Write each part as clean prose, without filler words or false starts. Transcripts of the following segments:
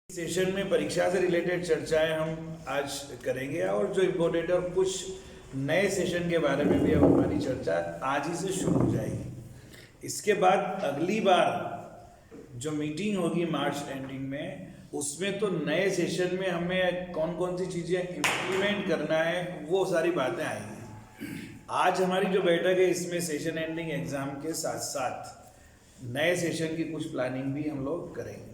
Session में परीक्षा से रिलेटेड चर्चाएं हम आज करेंगे और जो इम्पोर्टेंट और कुछ नए सेशन के बारे में भी अब हमारी चर्चा आज ही से शुरू हो जाएगी। इसके बाद अगली बार जो मीटिंग होगी मार्च एंडिंग में, उसमें तो नए सेशन में हमें कौन कौन सी चीज़ें इम्प्लीमेंट करना है वो सारी बातें आएंगी। आज हमारी जो बैठक है इसमें सेशन एंडिंग एग्ज़ाम के साथ साथ नए सेशन की कुछ प्लानिंग भी हम लोग करेंगे।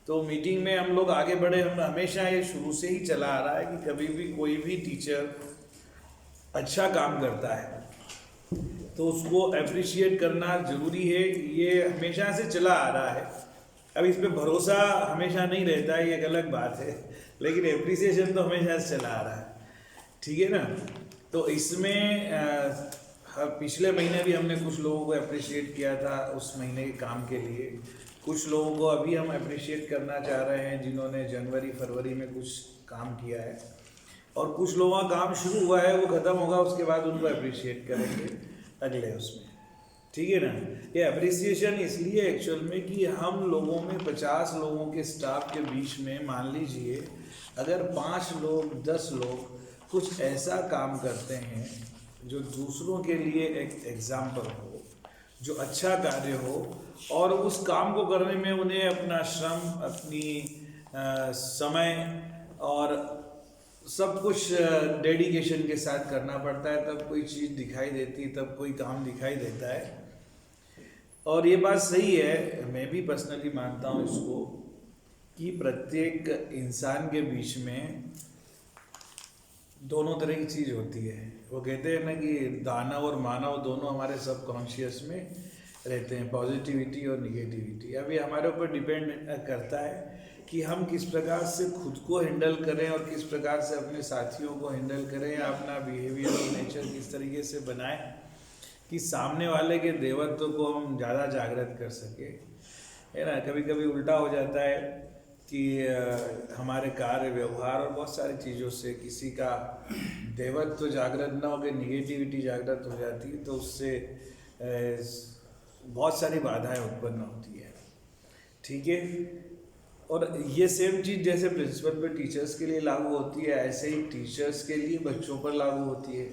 तो मीटिंग में हम लोग आगे बढ़े, हम हमेशा ये शुरू से ही चला आ रहा है कि कभी भी कोई भी टीचर अच्छा काम करता है तो उसको अप्रिशिएट करना ज़रूरी है। ये हमेशा से चला आ रहा है। अब इस पर भरोसा हमेशा नहीं रहता है, ये एक अलग बात है, लेकिन एप्रिसिएशन तो हमेशा से चला आ रहा है। ठीक है ना। तो इसमें पिछले महीने भी हमने कुछ लोगों को अप्रिशिएट किया था उस महीने के काम के लिए। कुछ लोगों को अभी हम अप्रिशिएट करना चाह रहे हैं जिन्होंने जनवरी फरवरी में कुछ काम किया है, और कुछ लोगों का काम शुरू हुआ है, वो ख़त्म होगा, उसके बाद उनको अप्रिशिएट करेंगे अगले उसमें। ठीक है ना। ये अप्रिसिएशन इसलिए एक्चुअल में कि हम लोगों में 50 लोगों के स्टाफ के बीच में मान लीजिए अगर 5 लोग 10 लोग कुछ ऐसा काम करते हैं जो दूसरों के लिए एक एग्जाम्पल हो, जो अच्छा कार्य हो, और उस काम को करने में उन्हें अपना श्रम, अपनी समय और सब कुछ डेडिकेशन के साथ करना पड़ता है, तब कोई चीज़ दिखाई देती, तब कोई काम दिखाई देता है। और ये बात सही है, मैं भी पर्सनली मानता हूँ इसको, कि प्रत्येक इंसान के बीच में दोनों तरह की चीज़ होती है। वो कहते हैं ना कि दानव और मानव दोनों हमारे सबकॉन्शियस में रहते हैं, पॉजिटिविटी और निगेटिविटी। अब ये हमारे ऊपर डिपेंड करता है कि हम किस प्रकार से खुद को हैंडल करें और किस प्रकार से अपने साथियों को हैंडल करें, या अपना बिहेवियर और नेचर किस तरीके से बनाएं कि सामने वाले के देवत्व को हम ज़्यादा जागृत कर सकें। है ना। कभी कभी उल्टा हो जाता है कि हमारे कार्य व्यवहार और बहुत सारी चीज़ों से किसी का देवत्व जागृत ना होकर निगेटिविटी जागृत हो जाती है, तो उससे बहुत सारी बाधाएं उत्पन्न होती है। ठीक है। और ये सेम चीज़ जैसे प्रिंसिपल पे टीचर्स के लिए लागू होती है, ऐसे ही टीचर्स के लिए बच्चों पर लागू होती है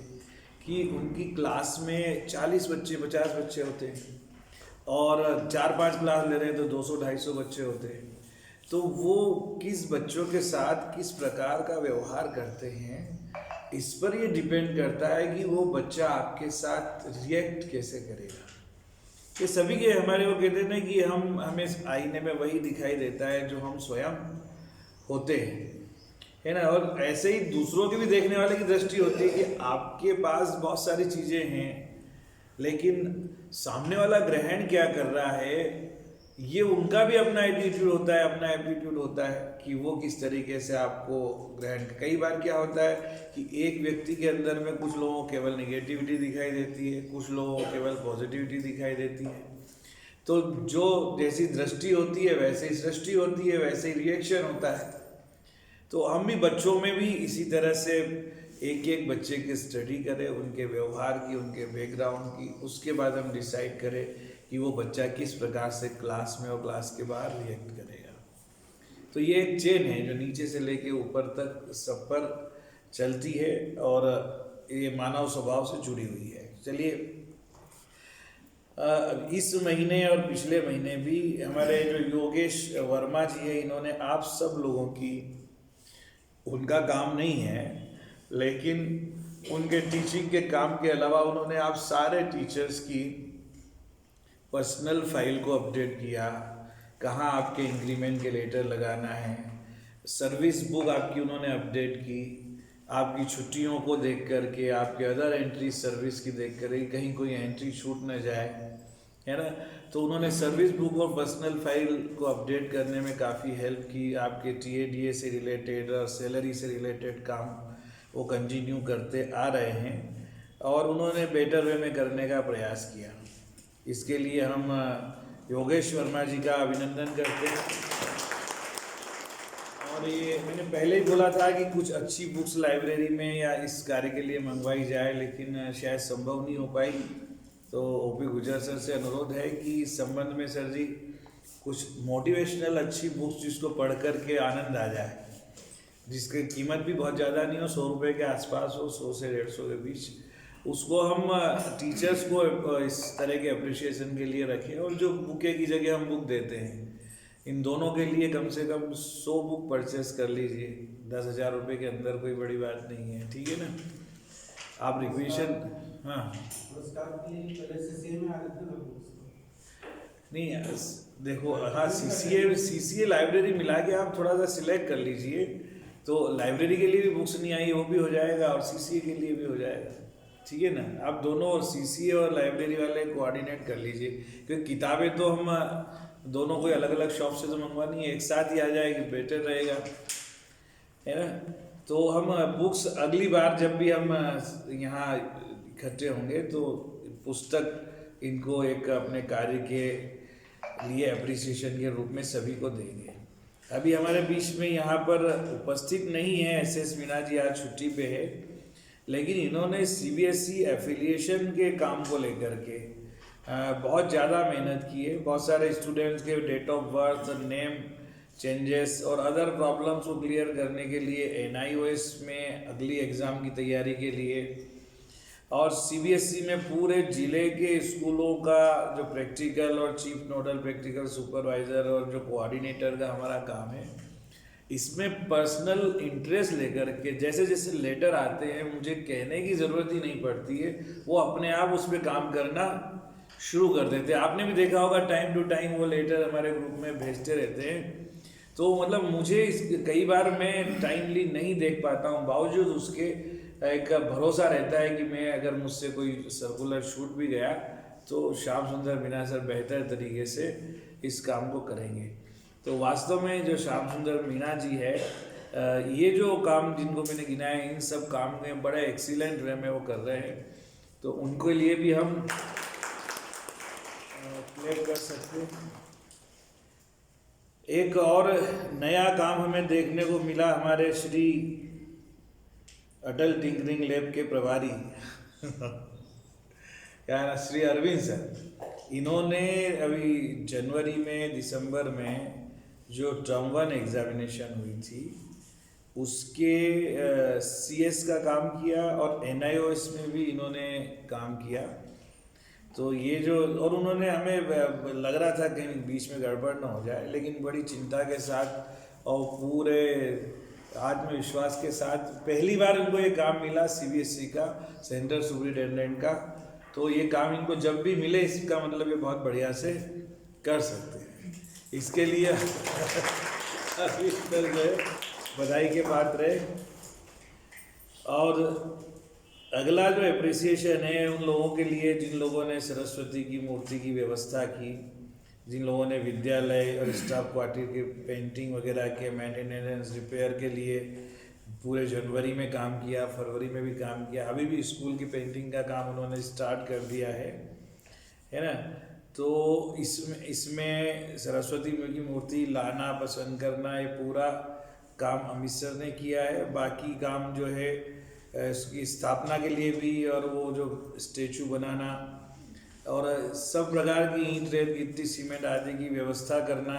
कि उनकी क्लास में 40 बच्चे 50 बच्चे होते हैं और 4-5 क्लास ले रहे हैं तो 200-250 बच्चे होते हैं। तो वो किस बच्चों के साथ किस प्रकार का व्यवहार करते हैं, इस पर ये डिपेंड करता है कि वो बच्चा आपके साथ रिएक्ट कैसे करेगा। ये सभी के हमारे वो कहते हैं ना कि हमें आईने में वही दिखाई देता है जो हम स्वयं होते हैं। है ना। और ऐसे ही दूसरों के भी देखने वाले की दृष्टि होती है कि आपके पास बहुत सारी चीज़ें हैं, लेकिन सामने वाला ग्रहण क्या कर रहा है, ये उनका भी अपना एटीट्यूड होता है, अपना एप्टीट्यूड होता है कि वो किस तरीके से आपको ग्रहण। कई बार क्या होता है कि एक व्यक्ति के अंदर में कुछ लोगों को केवल नेगेटिविटी दिखाई देती है, कुछ लोगों को केवल पॉजिटिविटी दिखाई देती है। तो जो जैसी दृष्टि होती है वैसे ही सृष्टि होती है, वैसे ही रिएक्शन होता है। तो हम भी बच्चों में भी इसी तरह से एक एक बच्चे की स्टडी करें, उनके व्यवहार की, उनके बैकग्राउंड की, उसके बाद हम डिसाइड करें कि वो बच्चा किस प्रकार से क्लास में और क्लास के बाहर रिएक्ट करेगा। तो ये एक चेन है जो नीचे से लेके ऊपर तक सब पर चलती है और ये मानव स्वभाव से जुड़ी हुई है। चलिए, इस महीने और पिछले महीने भी हमारे जो योगेश वर्मा जी है, इन्होंने आप सब लोगों की, उनका काम नहीं है लेकिन उनके टीचिंग के काम के अलावा उन्होंने आप सारे टीचर्स की पर्सनल फाइल को अपडेट किया, कहाँ आपके इंक्रीमेंट के लेटर लगाना है, सर्विस बुक आपकी उन्होंने अपडेट की, आपकी छुट्टियों को देख करके, आपके अदर एंट्री सर्विस की देख कर कहीं कोई एंट्री छूट न जाए। है ना। तो उन्होंने सर्विस बुक और पर्सनल फाइल को अपडेट करने में काफ़ी हेल्प की। आपके TADA से रिलेटेड और सैलरी से रिलेटेड काम वो कंटिन्यू करते आ रहे हैं और उन्होंने बेटर वे में करने का प्रयास किया। इसके लिए हम योगेश वर्मा जी का अभिनंदन करते हैं। और ये मैंने पहले ही बोला था कि कुछ अच्छी बुक्स लाइब्रेरी में या इस कार्य के लिए मंगवाई जाए, लेकिन शायद संभव नहीं हो पाई। तो OP गुर्जर सर से अनुरोध है कि इस संबंध में सर जी कुछ मोटिवेशनल अच्छी बुक्स जिसको पढ़ कर के आनंद आ जाए, जिसकी कीमत भी बहुत ज़्यादा नहीं हो, 100 रुपये के आसपास हो, 100 से 150 के बीच, उसको हम टीचर्स को इस तरह के अप्रिसिएशन के लिए रखें। और जो बुके की जगह हम बुक देते हैं, इन दोनों के लिए कम से कम 100 बुक परचेस कर लीजिए। 10,000 रुपये के अंदर कोई बड़ी बात नहीं है, ठीक है ना। आप रिक्वेशन, हाँ नहीं देखो, हाँ सीसीए लाइब्रेरी मिला के आप थोड़ा सा सिलेक्ट कर लीजिए, तो लाइब्रेरी के लिए भी बुक्स नहीं आई वो भी हो जाएगा और सीसीए के लिए भी हो जाएगा, ठीक है ना। आप दोनों सीसीए और लाइब्रेरी वाले कोऑर्डिनेट कर लीजिए, क्योंकि किताबें तो हम दोनों कोई अलग अलग शॉप से तो मंगवानी है, एक साथ ही आ जाएगी, बेटर रहेगा, है ना। तो हम बुक्स अगली बार जब भी हम यहाँ इकट्ठे होंगे तो पुस्तक इनको एक अपने कार्य के लिए अप्रिसिएशन के रूप में सभी को देंगे। अभी हमारे बीच में यहाँ पर उपस्थित नहीं है एसएस मीना जी, आज छुट्टी पे है, लेकिन इन्होंने सीबीएसई एफिलिएशन के काम को लेकर के बहुत ज़्यादा मेहनत की है। बहुत सारे स्टूडेंट्स के date of birth, name changes और अदर प्रॉब्लम्स को क्लियर करने के लिए एनआईओएस में अगली एग्ज़ाम की तैयारी के लिए, और सीबीएसई में पूरे ज़िले के स्कूलों का जो प्रैक्टिकल और चीफ नोडल प्रैक्टिकल सुपरवाइज़र और जो कोऑर्डिनेटर का हमारा काम है, इसमें पर्सनल इंटरेस्ट लेकर के जैसे जैसे लेटर आते हैं, मुझे कहने की ज़रूरत ही नहीं पड़ती है, वो अपने आप उस पर काम करना शुरू कर देते हैं। आपने भी देखा होगा टाइम टू टाइम वो लेटर हमारे ग्रुप में भेजते रहते हैं। तो मतलब मुझे कई बार मैं टाइमली नहीं देख पाता हूँ, बावजूद उसके एक भरोसा रहता है कि मैं अगर मुझसे कोई सर्कुलर छूट भी गया तो श्याम सुंदर मीना सर बेहतर तरीके से इस काम को करेंगे। तो वास्तव में जो श्याम सुंदर मीना जी है, ये जो काम जिनको मैंने गिनाया है, इन सब काम में बड़े एक्सीलेंट वे में वो कर रहे हैं, तो उनके लिए भी हम क्लेम कर सकते हैं। एक और नया काम हमें देखने को मिला, हमारे श्री अटल टिंकरिंग लैब के प्रभारी क्या है, श्री अरविंद सर, इन्होंने अभी जनवरी में दिसंबर में जो टर्म 1 एग्जामिनेशन हुई थी उसके सीएस का काम किया और एनआईओएस में भी इन्होंने काम किया। तो ये जो, और उन्होंने हमें लग रहा था कहीं बीच में गड़बड़ ना हो जाए, लेकिन बड़ी चिंता के साथ और पूरे आत्मविश्वास के साथ पहली बार इनको ये काम मिला सीबीएसई का, सेंट्रल सुपरिटेंडेंट का। तो ये काम इनको जब भी मिले, इसका मतलब ये बहुत बढ़िया से कर सकते हैं। इसके लिए बधाई के पात्र है। और अगला जो एप्रिसिएशन है उन लोगों के लिए जिन लोगों ने सरस्वती की मूर्ति की व्यवस्था की, जिन लोगों ने विद्यालय और स्टाफ क्वार्टर के पेंटिंग वगैरह के मेंटेनेंस रिपेयर के लिए पूरे जनवरी में काम किया, फरवरी में भी काम किया, अभी भी स्कूल की पेंटिंग का काम उन्होंने स्टार्ट कर दिया है ना। तो इसमें सरस्वती की मूर्ति लाना, पसंद करना, ये पूरा काम अमित सर ने किया है। बाकी काम जो है इसकी स्थापना के लिए भी, और वो जो स्टेचू बनाना और सब प्रकार की ईंट, रेत, गिट्टी, सीमेंट आदि की व्यवस्था करना,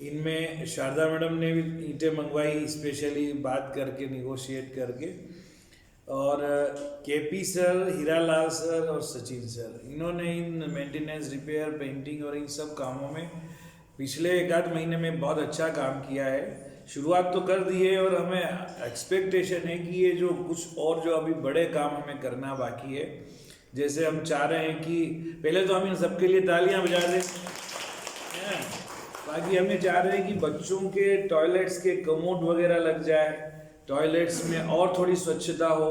इनमें शारदा मैडम ने भी ईंटें मंगवाई स्पेशली बात करके, निगोशिएट करके। और केपी सर, हीरालाल सर और सचिन सर, इन्होंने इन मेंटेनेंस, रिपेयर, पेंटिंग और इन सब कामों में पिछले 1-8 महीने में बहुत अच्छा काम किया है। शुरुआत तो कर दी है और हमें एक्सपेक्टेशन है कि ये जो कुछ और जो अभी बड़े काम हमें करना बाकी है, जैसे हम चाह रहे हैं कि पहले तो हम इन सबके लिए तालियां बजा दें, बाकी हमें चाह रहे हैं कि बच्चों के टॉयलेट्स के कमोड वगैरह लग जाए, टॉयलेट्स में और थोड़ी स्वच्छता हो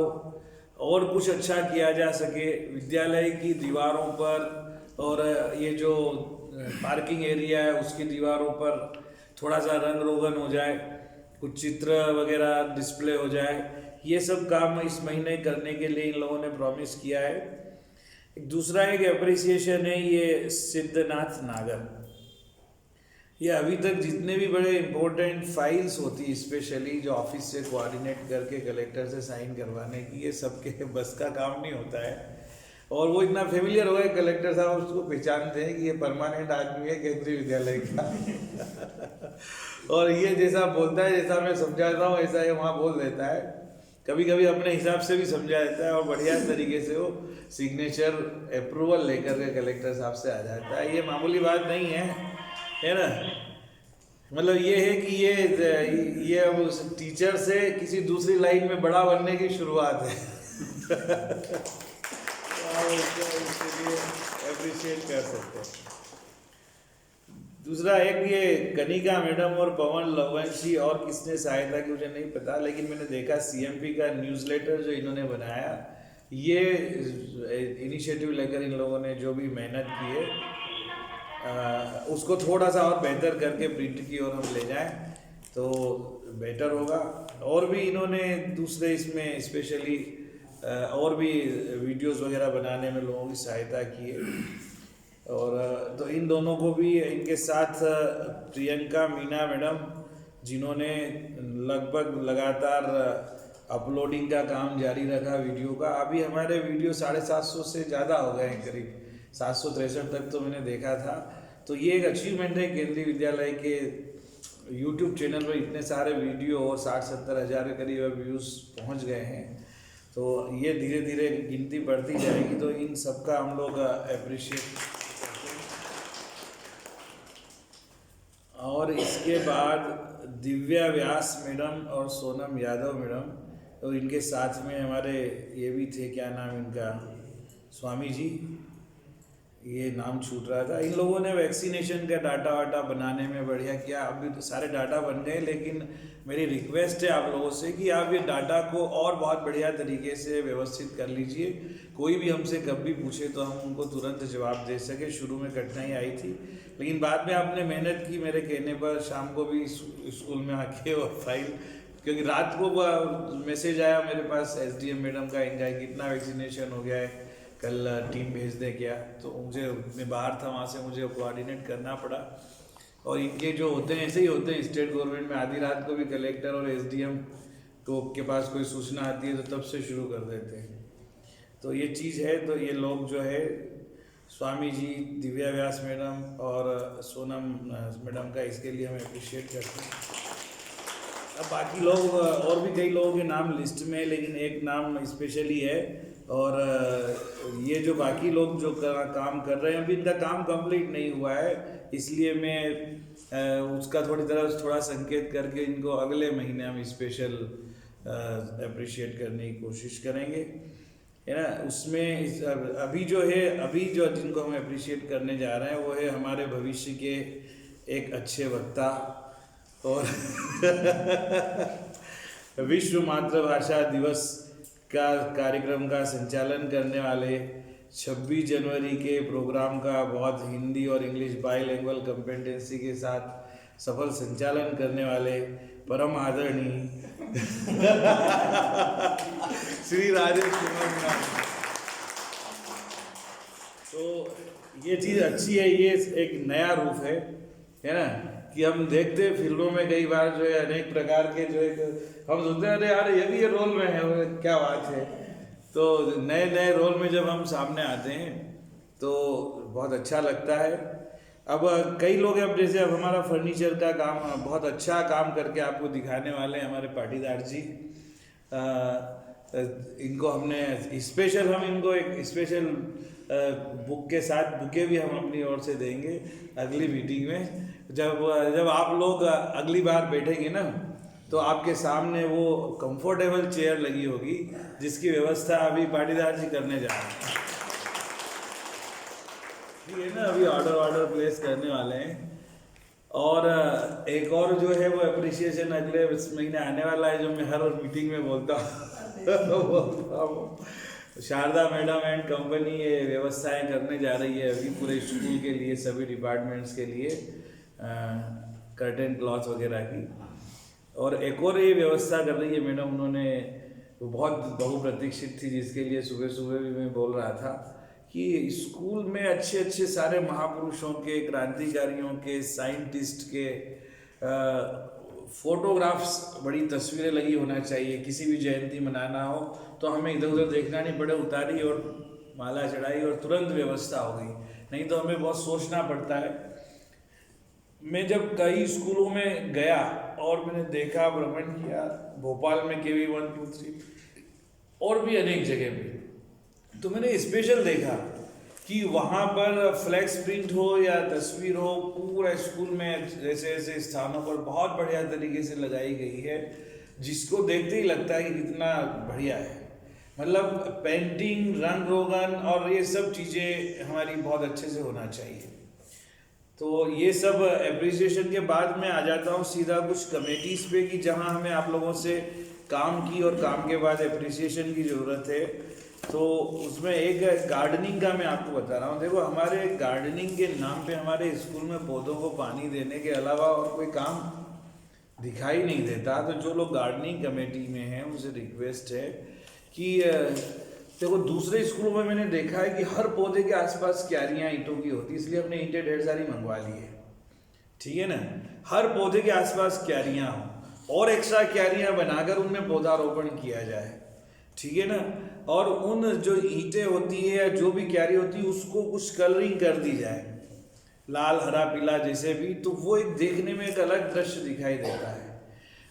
और कुछ अच्छा किया जा सके। विद्यालय की दीवारों पर और ये जो पार्किंग एरिया है उसकी दीवारों पर थोड़ा सा रंग रोगन हो जाए, कुछ चित्र वगैरह डिस्प्ले हो जाए। ये सब काम इस महीने करने के लिए इन लोगों ने प्रॉमिस किया है। एक दूसरा एक एप्रिसिएशन है ये सिद्धनाथ नागर। ये अभी तक जितने भी बड़े इम्पोर्टेंट फाइल्स होती है, स्पेशली जो ऑफिस से कोऑर्डिनेट करके कलेक्टर से साइन करवाने की, ये सबके बस का काम नहीं होता है। और वो इतना फेमिलियर हो गया कलेक्टर साहब उसको पहचानते हैं कि ये परमानेंट आदमी है केंद्रीय विद्यालय का। और ये जैसा बोलता है, जैसा मैं समझाता हूँ ऐसा ये वहाँ बोल देता है। कभी कभी अपने हिसाब से भी समझा देता है और बढ़िया तरीके से वो सिग्नेचर अप्रूवल लेकर के कलेक्टर साहब से आ जाता है। ये मामूली बात नहीं है ना। मतलब ये है कि ये अब उस टीचर से किसी दूसरी लाइन में बड़ा बनने की शुरुआत है। अप्रिशिएट कर सकते हैं। दूसरा एक ये कनिका मैडम और पवन लवंशी और किसने सहायता की मुझे नहीं पता, लेकिन मैंने देखा सीएमपी का न्यूज़लेटर जो इन्होंने बनाया, ये इनिशिएटिव लेकर इन लोगों ने जो भी मेहनत की है उसको थोड़ा सा और बेहतर करके प्रिंट की और हम ले जाएं तो बेटर होगा। और भी इन्होंने दूसरे इसमें स्पेशली और भी वीडियोस वगैरह बनाने में लोगों की सहायता की है। और तो इन दोनों को भी, इनके साथ प्रियंका मीना मैडम जिन्होंने लगभग लगातार अपलोडिंग का काम जारी रखा वीडियो का। अभी हमारे वीडियो 750 से ज़्यादा हो गए हैं, करीब 763 तक तो मैंने देखा था। तो ये एक अचीवमेंट है केंद्रीय विद्यालय के यूट्यूब चैनल पर इतने सारे वीडियो और 60-70 हज़ार के करीब व्यूज़ पहुँच गए हैं। तो ये धीरे धीरे गिनती बढ़ती जाएगी, तो इन सबका हम लोग अप्रिशिएट। और इसके बाद दिव्या व्यास मैडम और सोनम यादव मैडम, तो इनके साथ में हमारे ये भी थे, क्या नाम इनका, स्वामी जी, ये नाम छूट रहा था। इन लोगों ने वैक्सीनेशन का डाटा वाटा बनाने में बढ़िया किया। अभी तो सारे डाटा बन गए, लेकिन मेरी रिक्वेस्ट है आप लोगों से कि आप ये डाटा को और बहुत बढ़िया तरीके से व्यवस्थित कर लीजिए। कोई भी हमसे कभी पूछे तो हम उनको तुरंत जवाब दे सके। शुरू में कठिनाई आई थी, लेकिन बाद में आपने मेहनत की मेरे कहने पर। शाम को भी स्कूल में आके वो फाइल, क्योंकि रात को मैसेज आया मेरे पास एसडीएम मैडम का, इनका कितना वैक्सीनेशन हो गया है, कल टीम भेज दे क्या। तो मुझे, मैं बाहर था, वहाँ से मुझे कोऑर्डिनेट करना पड़ा। और इनके जो होते हैं ऐसे ही होते हैं स्टेट गवर्नमेंट में, आधी रात को भी कलेक्टर और एसडीएम को के पास कोई सूचना आती है तो तब से शुरू कर देते हैं। तो ये चीज़ है। तो ये लोग जो है स्वामी जी, दिव्या व्यास मैडम और सोनम मैडम का, इसके लिए हम अप्रिशिएट करते हैं। अब बाकी लोग और भी कई लोगों के नाम लिस्ट में है, लेकिन एक नाम स्पेशली है। और ये जो बाकी लोग जो काम कर रहे हैं, अभी इनका काम कंप्लीट नहीं हुआ है, इसलिए मैं उसका थोड़ा संकेत करके इनको अगले महीने हम स्पेशल अप्रिशिएट करने की कोशिश करेंगे, है ना। उसमें अभी जो जिनको हम अप्रिशिएट करने जा रहे हैं वो है हमारे भविष्य के एक अच्छे वक्ता और विश्व मातृभाषा दिवस का कार्यक्रम का संचालन करने वाले, 26 जनवरी के प्रोग्राम का बहुत हिंदी और इंग्लिश बाइलिंगुअल कॉम्पिटेंसी के साथ सफल संचालन करने वाले परम आदरणीय श्री राजेश कुमार। तो ये चीज़ अच्छी है, ये एक नया रूप है ना, कि हम देखते हैं फिल्मों में कई बार जो है अनेक प्रकार के जो है, हम सोचते हैं अरे यार ये भी ये रोल में है, क्या बात है। तो नए नए रोल में जब हम सामने आते हैं तो बहुत अच्छा लगता है। अब कई लोग, अब जैसे अब हमारा फर्नीचर का काम बहुत अच्छा काम करके आपको दिखाने वाले हैं हमारे पाटीदार जी। इनको हमने स्पेशल, हम इनको एक स्पेशल बुक के साथ बुके भी हम अपनी ओर से देंगे अगली मीटिंग में। जब आप लोग अगली बार बैठेंगे ना, तो आपके सामने वो कंफर्टेबल चेयर लगी होगी जिसकी व्यवस्था अभी पाटीदार जी करने जा रहे हैं, ठीक है ना। अभी ऑर्डर प्लेस करने वाले हैं। और एक और जो है वो अप्रिसिएशन अगले महीने आने वाला है, जो मैं हर मीटिंग में बोलता हूँ। शारदा मैडम एंड कंपनी ये व्यवस्थाएं करने जा रही है अभी पूरे स्कूल के लिए, सभी डिपार्टमेंट्स के लिए, कर्टन क्लॉथ वगैरह की। और एक और ये व्यवस्था कर रही है मैडम, उन्होंने बहुत बहुप्रतीक्षित थी, जिसके लिए सुबह सुबह भी मैं बोल रहा था कि स्कूल में अच्छे अच्छे सारे महापुरुषों के, क्रांतिकारियों के, साइंटिस्ट के फोटोग्राफ्स, बड़ी तस्वीरें लगी होना चाहिए। किसी भी जयंती मनाना हो तो हमें इधर उधर देखना नहीं पड़े, उतारी और माला चढ़ाई और तुरंत व्यवस्था हो गई, नहीं तो हमें बहुत सोचना पड़ता है। मैं जब कई स्कूलों में गया और मैंने देखा, भ्रमण किया, भोपाल में KV 1, 2, 3 और भी अनेक जगह पे, तो मैंने स्पेशल देखा कि वहाँ पर फ्लैक्स प्रिंट हो या तस्वीर हो, पूरा स्कूल में ऐसे ऐसे स्थानों पर बहुत बढ़िया तरीके से लगाई गई है, जिसको देखते ही लगता है कि कितना बढ़िया है। मतलब पेंटिंग, रंग रोगन और ये सब चीज़ें हमारी बहुत अच्छे से होना चाहिए। तो ये सब एप्रिसिएशन के बाद मैं आ जाता हूँ सीधा कुछ कमेटीज़ पे कि जहाँ हमें आप लोगों से काम की और काम के बाद एप्रिसिएशन की ज़रूरत है। तो उसमें एक गार्डनिंग का मैं आपको बता रहा हूँ। देखो, हमारे गार्डनिंग के नाम पे हमारे स्कूल में पौधों को पानी देने के अलावा और कोई काम दिखाई नहीं देता। तो जो लोग गार्डनिंग कमेटी में हैं उनसे रिक्वेस्ट है कि देखो, दूसरे स्कूलों में मैंने देखा है कि हर पौधे के आसपास क्यारियाँ ईंटों की होती है, इसलिए हमने ईंटें ढेर सारी मंगवा ली है, ठीक है ना। हर पौधे के आसपास क्यारियाँ हों और एक्स्ट्रा क्यारियाँ बनाकर उनमें पौधारोपण किया जाए, ठीक है ना। और उन जो ईंटें होती है या जो भी क्यारी होती है उसको कुछ कलरिंग कर दी जाए, लाल, हरा, पीला जैसे भी, तो वो एक देखने में एक अलग दृश्य दिखाई देता है।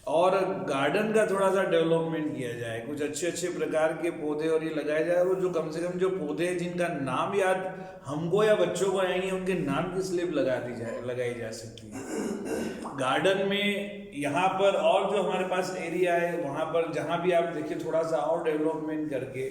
और गार्डन का थोड़ा सा डेवलपमेंट किया जाए, कुछ अच्छे अच्छे प्रकार के पौधे और ये लगाए जाए, और जो कम से कम जो पौधे हैं जिनका नाम याद हमको या बच्चों को आएंगे, उनके नाम की स्लिप लगाई जा सकती है गार्डन में। यहाँ पर और जो हमारे पास एरिया है वहाँ पर जहाँ भी आप देखिए थोड़ा सा और डेवलपमेंट करके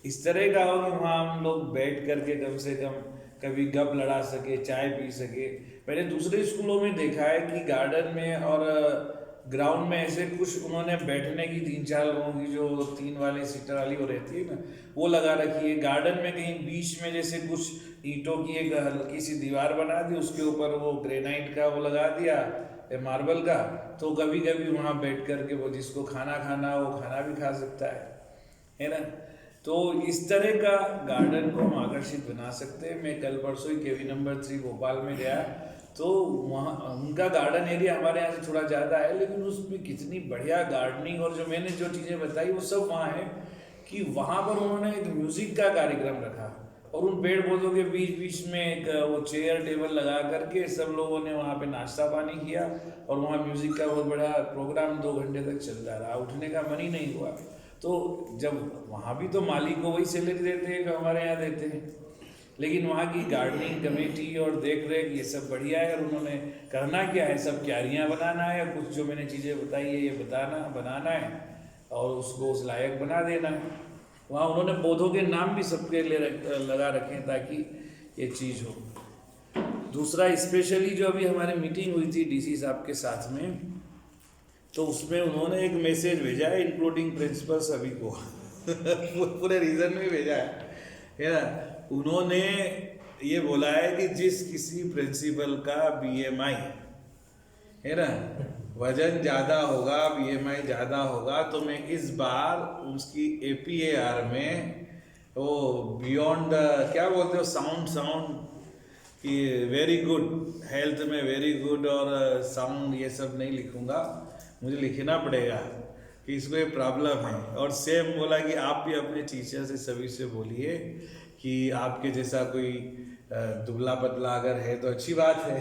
इस तरह का हो कि वहाँ हम लोग बैठ करके कम से कम कभी गप लड़ा सके, चाय पी सके। मैंने दूसरे स्कूलों में देखा है कि गार्डन में और ग्राउंड में ऐसे कुछ उन्होंने बैठने की 3-4 लोगों की जो 3 वाली सीटर वाली वो रहती है ना, वो लगा रखी है। गार्डन में कहीं बीच में जैसे कुछ ईंटों की एक हल्की सी दीवार बना दी, उसके ऊपर वो ग्रेनाइट का वो लगा दिया, मार्बल का, तो कभी कभी वहाँ बैठ करके वो जिसको खाना खाना वो खाना भी खा सकता है ना। तो इस तरह का गार्डन को हम आकर्षित बना सकते हैं। मैं कल परसों ही KV नंबर 3 भोपाल में गया, तो वहाँ उनका गार्डन एरिया हमारे यहाँ से थोड़ा ज़्यादा है, लेकिन उसमें कितनी बढ़िया गार्डनिंग और जो मैंने जो चीज़ें बताई वो सब वहाँ है कि वहाँ पर उन्होंने एक म्यूज़िक का कार्यक्रम रखा और उन पेड़ पौधों के बीच बीच में एक वो चेयर टेबल लगा करके सब लोगों ने वहाँ पे नाश्ता पानी किया और वहाँ म्यूज़िक का बहुत बड़ा प्रोग्राम 2 घंटे तक चलता रहा, उठने का मन ही नहीं हुआ। तो जब वहाँ भी तो मालिक को वही सैलरी देते हैं जो हमारे यहाँ देते हैं, लेकिन वहाँ की गार्डनिंग कमेटी और देख रेख ये सब बढ़िया है। और उन्होंने करना क्या है, सब क्यारियाँ बनाना है, कुछ जो मैंने चीज़ें बताई है ये बनाना है और उसको उस लायक बना देना है। वहाँ उन्होंने पौधों के नाम भी सबके लिए लगा रखे हैं ताकि ये चीज़ हो। दूसरा, स्पेशली जो अभी हमारी मीटिंग हुई थी DC साहब के साथ में, तो उसमें उन्होंने एक मैसेज भेजा है इंक्लूडिंग प्रिंसिपल सभी को पूरे रीजन में भेजा है ना। उन्होंने ये बोला है कि जिस किसी प्रिंसिपल का BMI है ना, वजन ज़्यादा होगा, BMI ज़्यादा होगा, तो मैं इस बार उसकी APAR में वो बियॉन्ड क्या बोलते हो साउंड कि वेरी गुड, हेल्थ में वेरी गुड और साउंड ये सब नहीं लिखूँगा, मुझे लिखना पड़ेगा कि इसको ये प्रॉब्लम है। और सेम बोला कि आप भी अपने टीचर से सभी से बोलिए कि आपके जैसा कोई दुबला पतला अगर है तो अच्छी बात है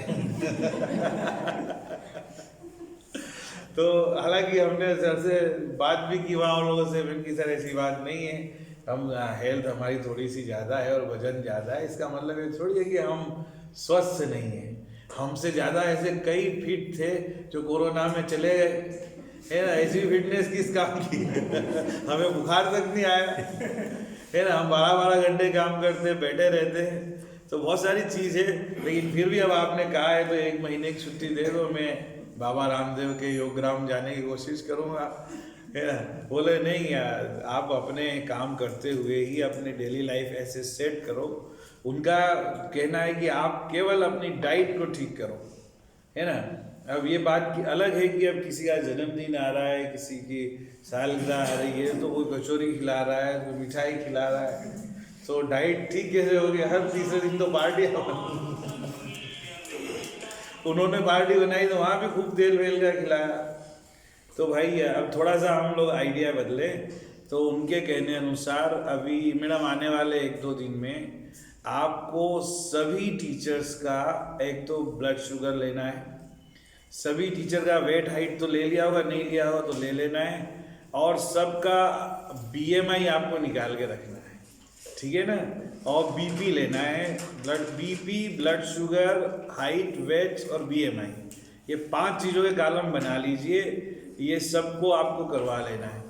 तो हालांकि हमने सर से बात भी की वहाँ उन लोगों से, फिर की सर ऐसी बात नहीं है, हम हेल्थ हमारी थोड़ी सी ज़्यादा है और वजन ज़्यादा है, इसका मतलब ये थोड़ी है कि हम स्वस्थ नहीं हैं। हमसे ज़्यादा ऐसे कई फिट थे जो कोरोना में चले गए है ना, ऐसी फिटनेस किस काम की हमें बुखार तक नहीं आया है ना। हम 12-12 घंटे काम करते, बैठे रहते हैं, तो बहुत सारी चीज़ है। लेकिन फिर भी अब आपने कहा है तो 1 महीने की छुट्टी दे दो, मैं बाबा रामदेव के योगग्राम जाने की कोशिश करूँगा है ना। बोले नहीं यार, आप अपने काम करते हुए ही अपने डेली लाइफ ऐसे सेट करो। उनका कहना है कि आप केवल अपनी डाइट को ठीक करो है ना। अब ये बात की अलग है कि अब किसी का जन्मदिन आ रहा है, किसी की सालगिरह आ रही है, तो कोई कचौरी खिला रहा है, कोई मिठाई खिला रहा है, तो डाइट ठीक कैसे होगी। हर तीसरे दिन तो पार्टी उन्होंने पार्टी बनाई तो वहाँ भी खूब तेल वेल का खिलाया। तो भाई अब थोड़ा सा हम लोग आइडिया बदले, तो उनके कहने अनुसार अभी मैडम आने वाले 1-2 दिन में आपको सभी टीचर्स का एक तो ब्लड शुगर लेना है, सभी टीचर का वेट हाइट तो ले लिया होगा, नहीं लिया होगा तो ले लेना है, और सबका BMI आपको निकाल के रखना है, ठीक है ना। और BP लेना है, BP, blood sugar, height, weight और BMI, ये 5 चीज़ों के कॉलम बना लीजिए, ये सबको आपको करवा लेना है।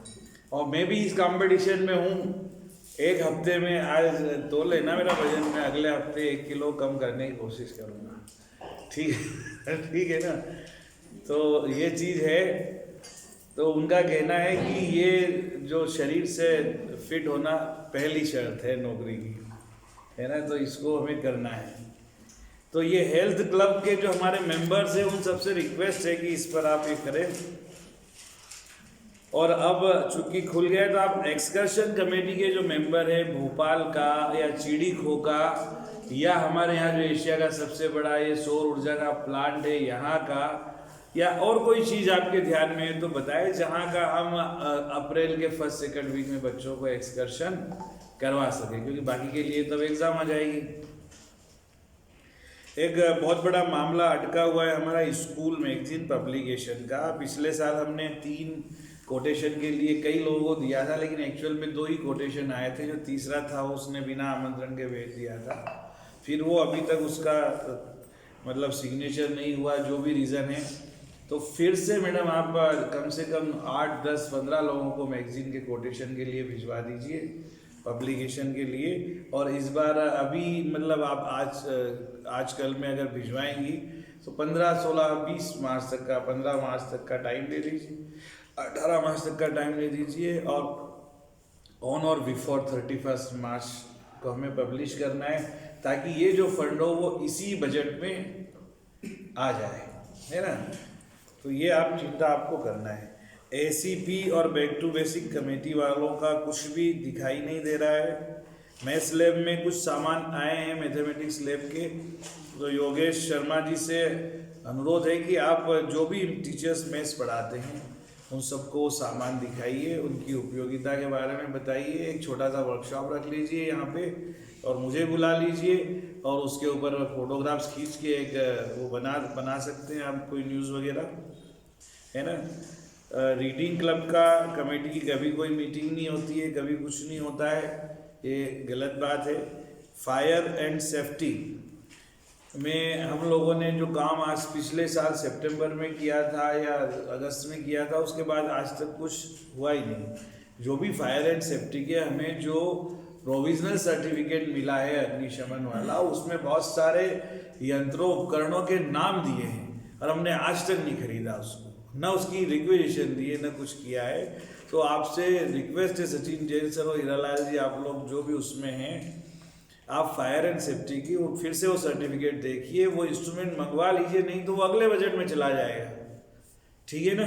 और मैं भी इस कंपटीशन में हूँ, एक हफ्ते में आज तो लेना मेरा वजन, में अगले हफ्ते 1 किलो कम करने की कोशिश करूँगा, ठीक है ठीक है ना। तो ये चीज़ है। तो उनका कहना है कि ये जो शरीर से फिट होना पहली शर्त है नौकरी की, है ना, तो इसको हमें करना है। तो ये हेल्थ क्लब के जो हमारे मेंबर्स हैं उन सबसे रिक्वेस्ट है कि इस पर आप ये करें। और अब चूंकि खुल गया है तो आप एक्सकर्शन कमेटी के जो मेंबर हैं भोपाल का या चिड़ीखो का, या हमारे यहाँ जो एशिया का सबसे बड़ा ये सौर ऊर्जा का प्लांट है यहाँ का, या और कोई चीज़ आपके ध्यान में है तो बताएं, जहाँ का हम अप्रैल के 1st-2nd वीक में बच्चों को एक्सकर्शन करवा सकें, क्योंकि बाकी के लिए तब एग्ज़ाम आ जाएगी। एक बहुत बड़ा मामला अटका हुआ है हमारा स्कूल मैगजीन पब्लिकेशन का। पिछले साल हमने 3 कोटेशन के लिए कई लोगों को दिया था, लेकिन एक्चुअल में 2 ही कोटेशन आए थे, जो तीसरा था उसने बिना आमंत्रण के भेज दिया था। फिर वो अभी तक उसका मतलब सिग्नेचर नहीं हुआ, जो भी रीज़न है। तो फिर से मैडम आप कम से कम 8, 10, 15 लोगों को मैगजीन के कोटेशन के लिए भिजवा दीजिए पब्लिकेशन के लिए। और इस बार अभी मतलब आप आजकल में अगर भिजवाएंगी तो 15, 16, 20 मार्च तक का, 15 मार्च तक का टाइम दे दीजिए, 18 मार्च तक का टाइम दे दीजिए, और ऑन और बिफोर 31 मार्च को हमें पब्लिश करना है, ताकि ये जो फंड हो वो इसी बजट में आ जाए, है ना। तो ये आप चिंता आपको करना है। ACP और बैक टू बेसिक कमेटी वालों का कुछ भी दिखाई नहीं दे रहा है। मैथ्स लैब में कुछ सामान आए हैं मैथमेटिक्स लैब के, तो योगेश शर्मा जी से अनुरोध है कि आप जो भी टीचर्स मैथ्स पढ़ाते हैं उन सबको सामान दिखाइए, उनकी उपयोगिता के बारे में बताइए, एक छोटा सा वर्कशॉप रख लीजिए यहाँ पे, और मुझे बुला लीजिए, और उसके ऊपर फोटोग्राफ्स खींच के एक वो बना सकते हैं आप, कोई न्यूज़ वगैरह, है ना। रीडिंग क्लब का कमेटी की कभी कोई मीटिंग नहीं होती है, कभी कुछ नहीं होता है, ये गलत बात है। फायर एंड सेफ्टी में हम लोगों ने जो काम आज पिछले साल सितंबर में किया था या अगस्त में किया था, उसके बाद आज तक कुछ हुआ ही नहीं। जो भी फायर एंड सेफ्टी के हमें जो प्रोविजनल सर्टिफिकेट मिला है अग्निशमन वाला, उसमें बहुत सारे यंत्रों उपकरणों के नाम दिए हैं, और हमने आज तक नहीं खरीदा उसको, ना उसकी रिक्वेजिशन दी है, ना कुछ किया है। तो आपसे रिक्वेस्ट है सचिन जैन सर और हीरालाल जी, आप लोग जो भी उसमें हैं, आप फायर एंड सेफ्टी की वो फिर से वो सर्टिफिकेट देखिए, वो इंस्ट्रूमेंट मंगवा लीजिए, नहीं तो वो अगले बजट में चला जाएगा, ठीक है ना।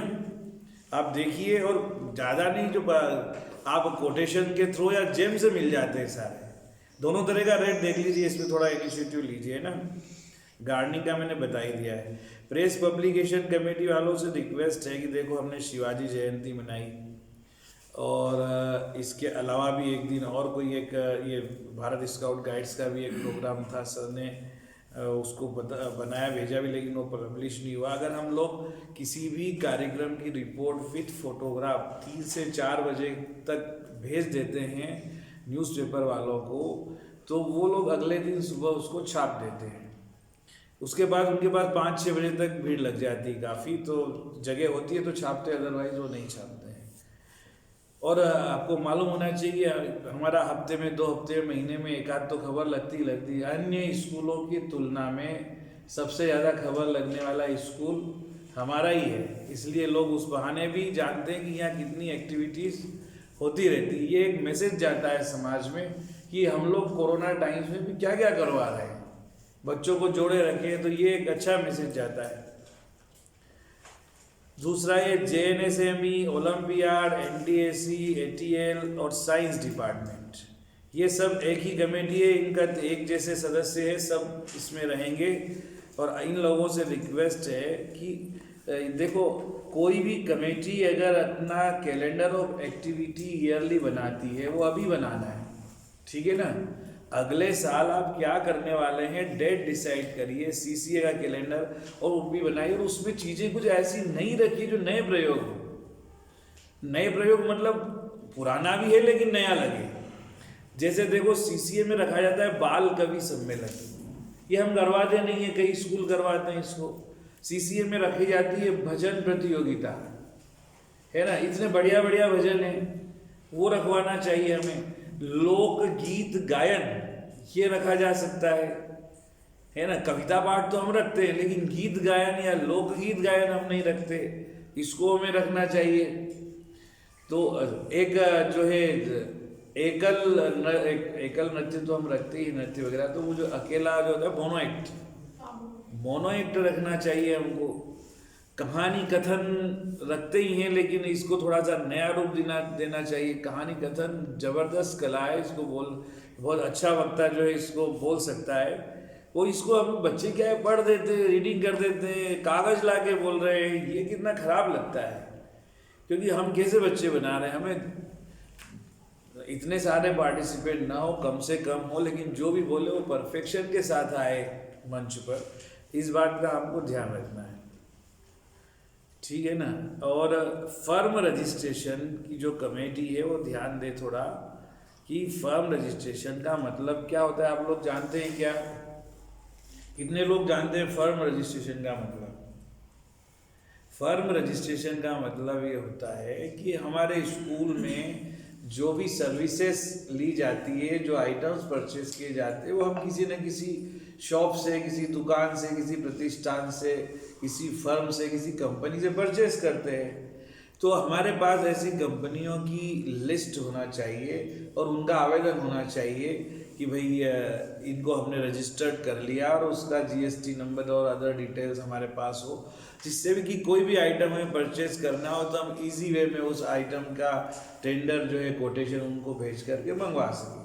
आप देखिए, और ज़्यादा नहीं, जो आप कोटेशन के थ्रू या जेम से मिल जाते हैं सारे, दोनों तरह का रेट देख लीजिए, इसमें थोड़ा इनिशिएटिव लीजिए ना। गार्डनिंग का मैंने बता ही दिया है। प्रेस पब्लिकेशन कमेटी वालों से रिक्वेस्ट है कि देखो, हमने शिवाजी जयंती मनाई, और इसके अलावा भी एक दिन और कोई एक ये भारत स्काउट गाइड्स का भी एक प्रोग्राम था, सर ने उसको बनाया भेजा भी, लेकिन वो पब्लिश नहीं हुआ। अगर हम लोग किसी भी कार्यक्रम की रिपोर्ट विथ फोटोग्राफ 3 से 4 बजे तक भेज देते हैं न्यूज़पेपर वालों को, तो वो लोग अगले दिन सुबह उसको छाप देते हैं। उसके बाद उनके पास 5-6 बजे तक भीड़ लग जाती है काफ़ी, तो जगह होती है तो छापते, अदरवाइज वो नहीं छापते हैं। और आपको मालूम होना चाहिए, हमारा हफ्ते में 2 हफ्ते महीने में एक आध तो खबर लगती है। अन्य स्कूलों की तुलना में सबसे ज़्यादा खबर लगने वाला स्कूल हमारा ही है, इसलिए लोग उस बहाने भी जानते हैं कि यहाँ कितनी एक्टिविटीज़ होती रहती है। ये एक मैसेज जाता है समाज में कि हम लोग कोरोना टाइम्स में भी क्या क्या करवा रहे हैं, बच्चों को जोड़े रखें, तो ये एक अच्छा मैसेज जाता है। दूसरा, ये JNSME, ओलंपियाड, NTSE, ATL और साइंस डिपार्टमेंट, ये सब एक ही कमेटी है, इनका एक जैसे सदस्य है, सब इसमें रहेंगे। और इन लोगों से रिक्वेस्ट है कि देखो, कोई भी कमेटी अगर अपना कैलेंडर ऑफ एक्टिविटी ईयरली बनाती है, वो अभी बनाना है, ठीक है ना। अगले साल आप क्या करने वाले हैं, डेट डिसाइड करिए, सीसीए का कैलेंडर और वो भी बनाइए, और उसमें चीज़ें कुछ ऐसी नई रखिए जो नए प्रयोग हो। नए प्रयोग मतलब पुराना भी है लेकिन नया लगे। जैसे देखो सीसीए में रखा जाता है बाल कवि सम्मेलन, ये हम करवाते नहीं है, कई स्कूल करवाते हैं इसको। सीसीए में रखी जाती है भजन प्रतियोगिता, है ना, इतने बढ़िया बढ़िया भजन हैं, वो रखवाना चाहिए हमें। लोकगीत गायन ये रखा जा सकता है ना। कविता पाठ तो हम रखते हैं लेकिन गीत गायन या लोकगीत गायन हम नहीं रखते, इसको हमें रखना चाहिए। तो एक जो है एकल नृत्य तो हम रखते ही, नृत्य वगैरह, तो वो जो अकेला जो होता है मोनो एक्ट रखना चाहिए हमको। कहानी कथन रखते ही हैं लेकिन इसको थोड़ा सा नया रूप देना चाहिए। कहानी कथन जबरदस्त कला है, इसको बहुत अच्छा वक्ता जो है इसको बोल सकता है। वो इसको हम बच्चे क्या है पढ़ देते हैं, रीडिंग कर देते हैं, कागज ला के बोल रहे हैं, ये कितना खराब लगता है। क्योंकि हम कैसे बच्चे बना रहे हैं, हमें इतने सारे पार्टिसिपेंट ना हो, कम से कम हो, लेकिन जो भी बोले वो परफेक्शन के साथ आए मंच पर, इस बात का हमको ध्यान रखना है, ठीक है ना। और फर्म रजिस्ट्रेशन की जो कमेटी है वो ध्यान दे थोड़ा कि फर्म रजिस्ट्रेशन का मतलब क्या होता है। आप लोग जानते हैं क्या, कितने लोग जानते हैं फर्म रजिस्ट्रेशन का मतलब? फर्म रजिस्ट्रेशन का मतलब ये होता है कि हमारे स्कूल में जो भी सर्विसेज ली जाती है, जो आइटम्स परचेज किए जाते हैं, वो हम किसी न किसी शॉप से, किसी दुकान से, किसी प्रतिष्ठान से, किसी फर्म से, किसी कंपनी से परचेज करते हैं। तो हमारे पास ऐसी कंपनियों की लिस्ट होना चाहिए और उनका आवेदन होना चाहिए कि भाई इनको हमने रजिस्टर्ड कर लिया और उसका जीएसटी नंबर और अदर डिटेल्स हमारे पास हो, जिससे भी कि कोई भी आइटम हमें परचेज करना हो तो हम इजी वे में उस आइटम का टेंडर जो है कोटेशन उनको भेज करके मंगवा सकें।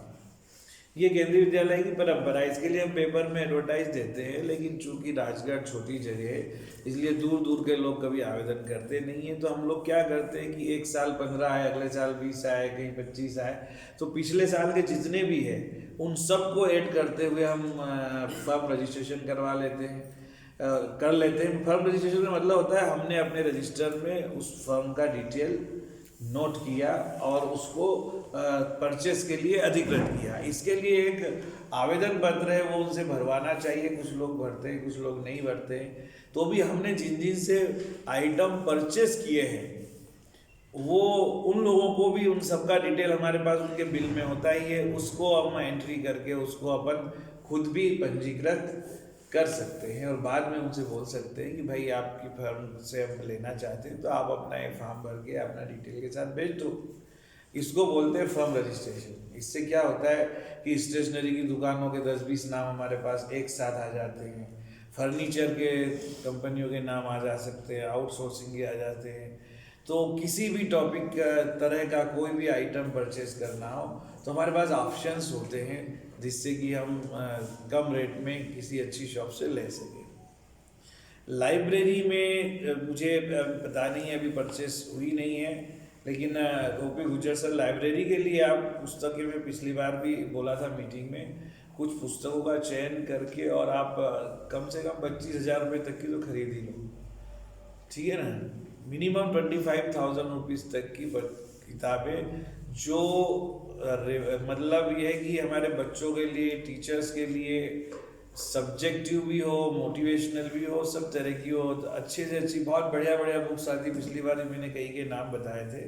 ये केंद्रीय विद्यालय की परंपरा है, इसके लिए हम पेपर में एडवर्टाइज देते हैं, लेकिन चूंकि राजगढ़ छोटी जगह है इसलिए दूर दूर के लोग कभी आवेदन करते नहीं है। तो हम लोग क्या करते हैं कि एक साल 15 आए, अगले साल 20 आए, कहीं 25 आए, तो पिछले साल के जितने भी है उन सबको ऐड करते हुए हम फर्म रजिस्ट्रेशन करवा लेते हैं, कर लेते हैं। फर्म रजिस्ट्रेशन का मतलब होता है हमने अपने रजिस्टर में उस फर्म का डिटेल नोट किया और उसको परचेस के लिए अधिकृत किया। इसके लिए एक आवेदन पत्र है, वो उनसे भरवाना चाहिए। कुछ लोग भरते हैं, कुछ लोग नहीं भरते हैं। तो भी हमने जिन जिन से आइटम परचेस किए हैं वो उन लोगों को भी उन सबका डिटेल हमारे पास उनके बिल में होता ही है, उसको हम एंट्री करके उसको अपन खुद भी पंजीकृत कर सकते हैं और बाद में उनसे बोल सकते हैं कि भाई आपकी फर्म से हम लेना चाहते हैं तो आप अपना ये फॉर्म भर के अपना डिटेल के साथ भेज दो। इसको बोलते हैं फर्म रजिस्ट्रेशन। इससे क्या होता है कि स्टेशनरी की दुकानों के 10-20 नाम हमारे पास एक साथ आ जाते हैं, फर्नीचर के कंपनियों के नाम आ जा सकते हैं, आउटसोर्सिंग के आ जाते हैं। तो किसी भी टॉपिक तरह का कोई भी आइटम परचेज करना हो तो हमारे पास ऑप्शंस होते हैं जिससे कि हम कम रेट में किसी अच्छी शॉप से ले सकें। लाइब्रेरी में मुझे पता नहीं है, अभी परचेस हुई नहीं है, लेकिन ओपी गुजर सर लाइब्रेरी के लिए आप पुस्तकें, मैं पिछली बार भी बोला था मीटिंग में, कुछ पुस्तकों का चयन करके और आप कम से कम 25,000 रुपये तक की तो खरीद ही लो, ठीक है ना। मिनिमम 25,000 रुपीज़ तक की किताबें, जो मतलब ये है कि हमारे बच्चों के लिए, टीचर्स के लिए सब्जेक्टिव भी हो, मोटिवेशनल भी हो, सब तरह की हो, तो अच्छे से अच्छी बहुत बढ़िया बढ़िया बुक्स आती। पिछली बार मैंने कई के नाम बताए थे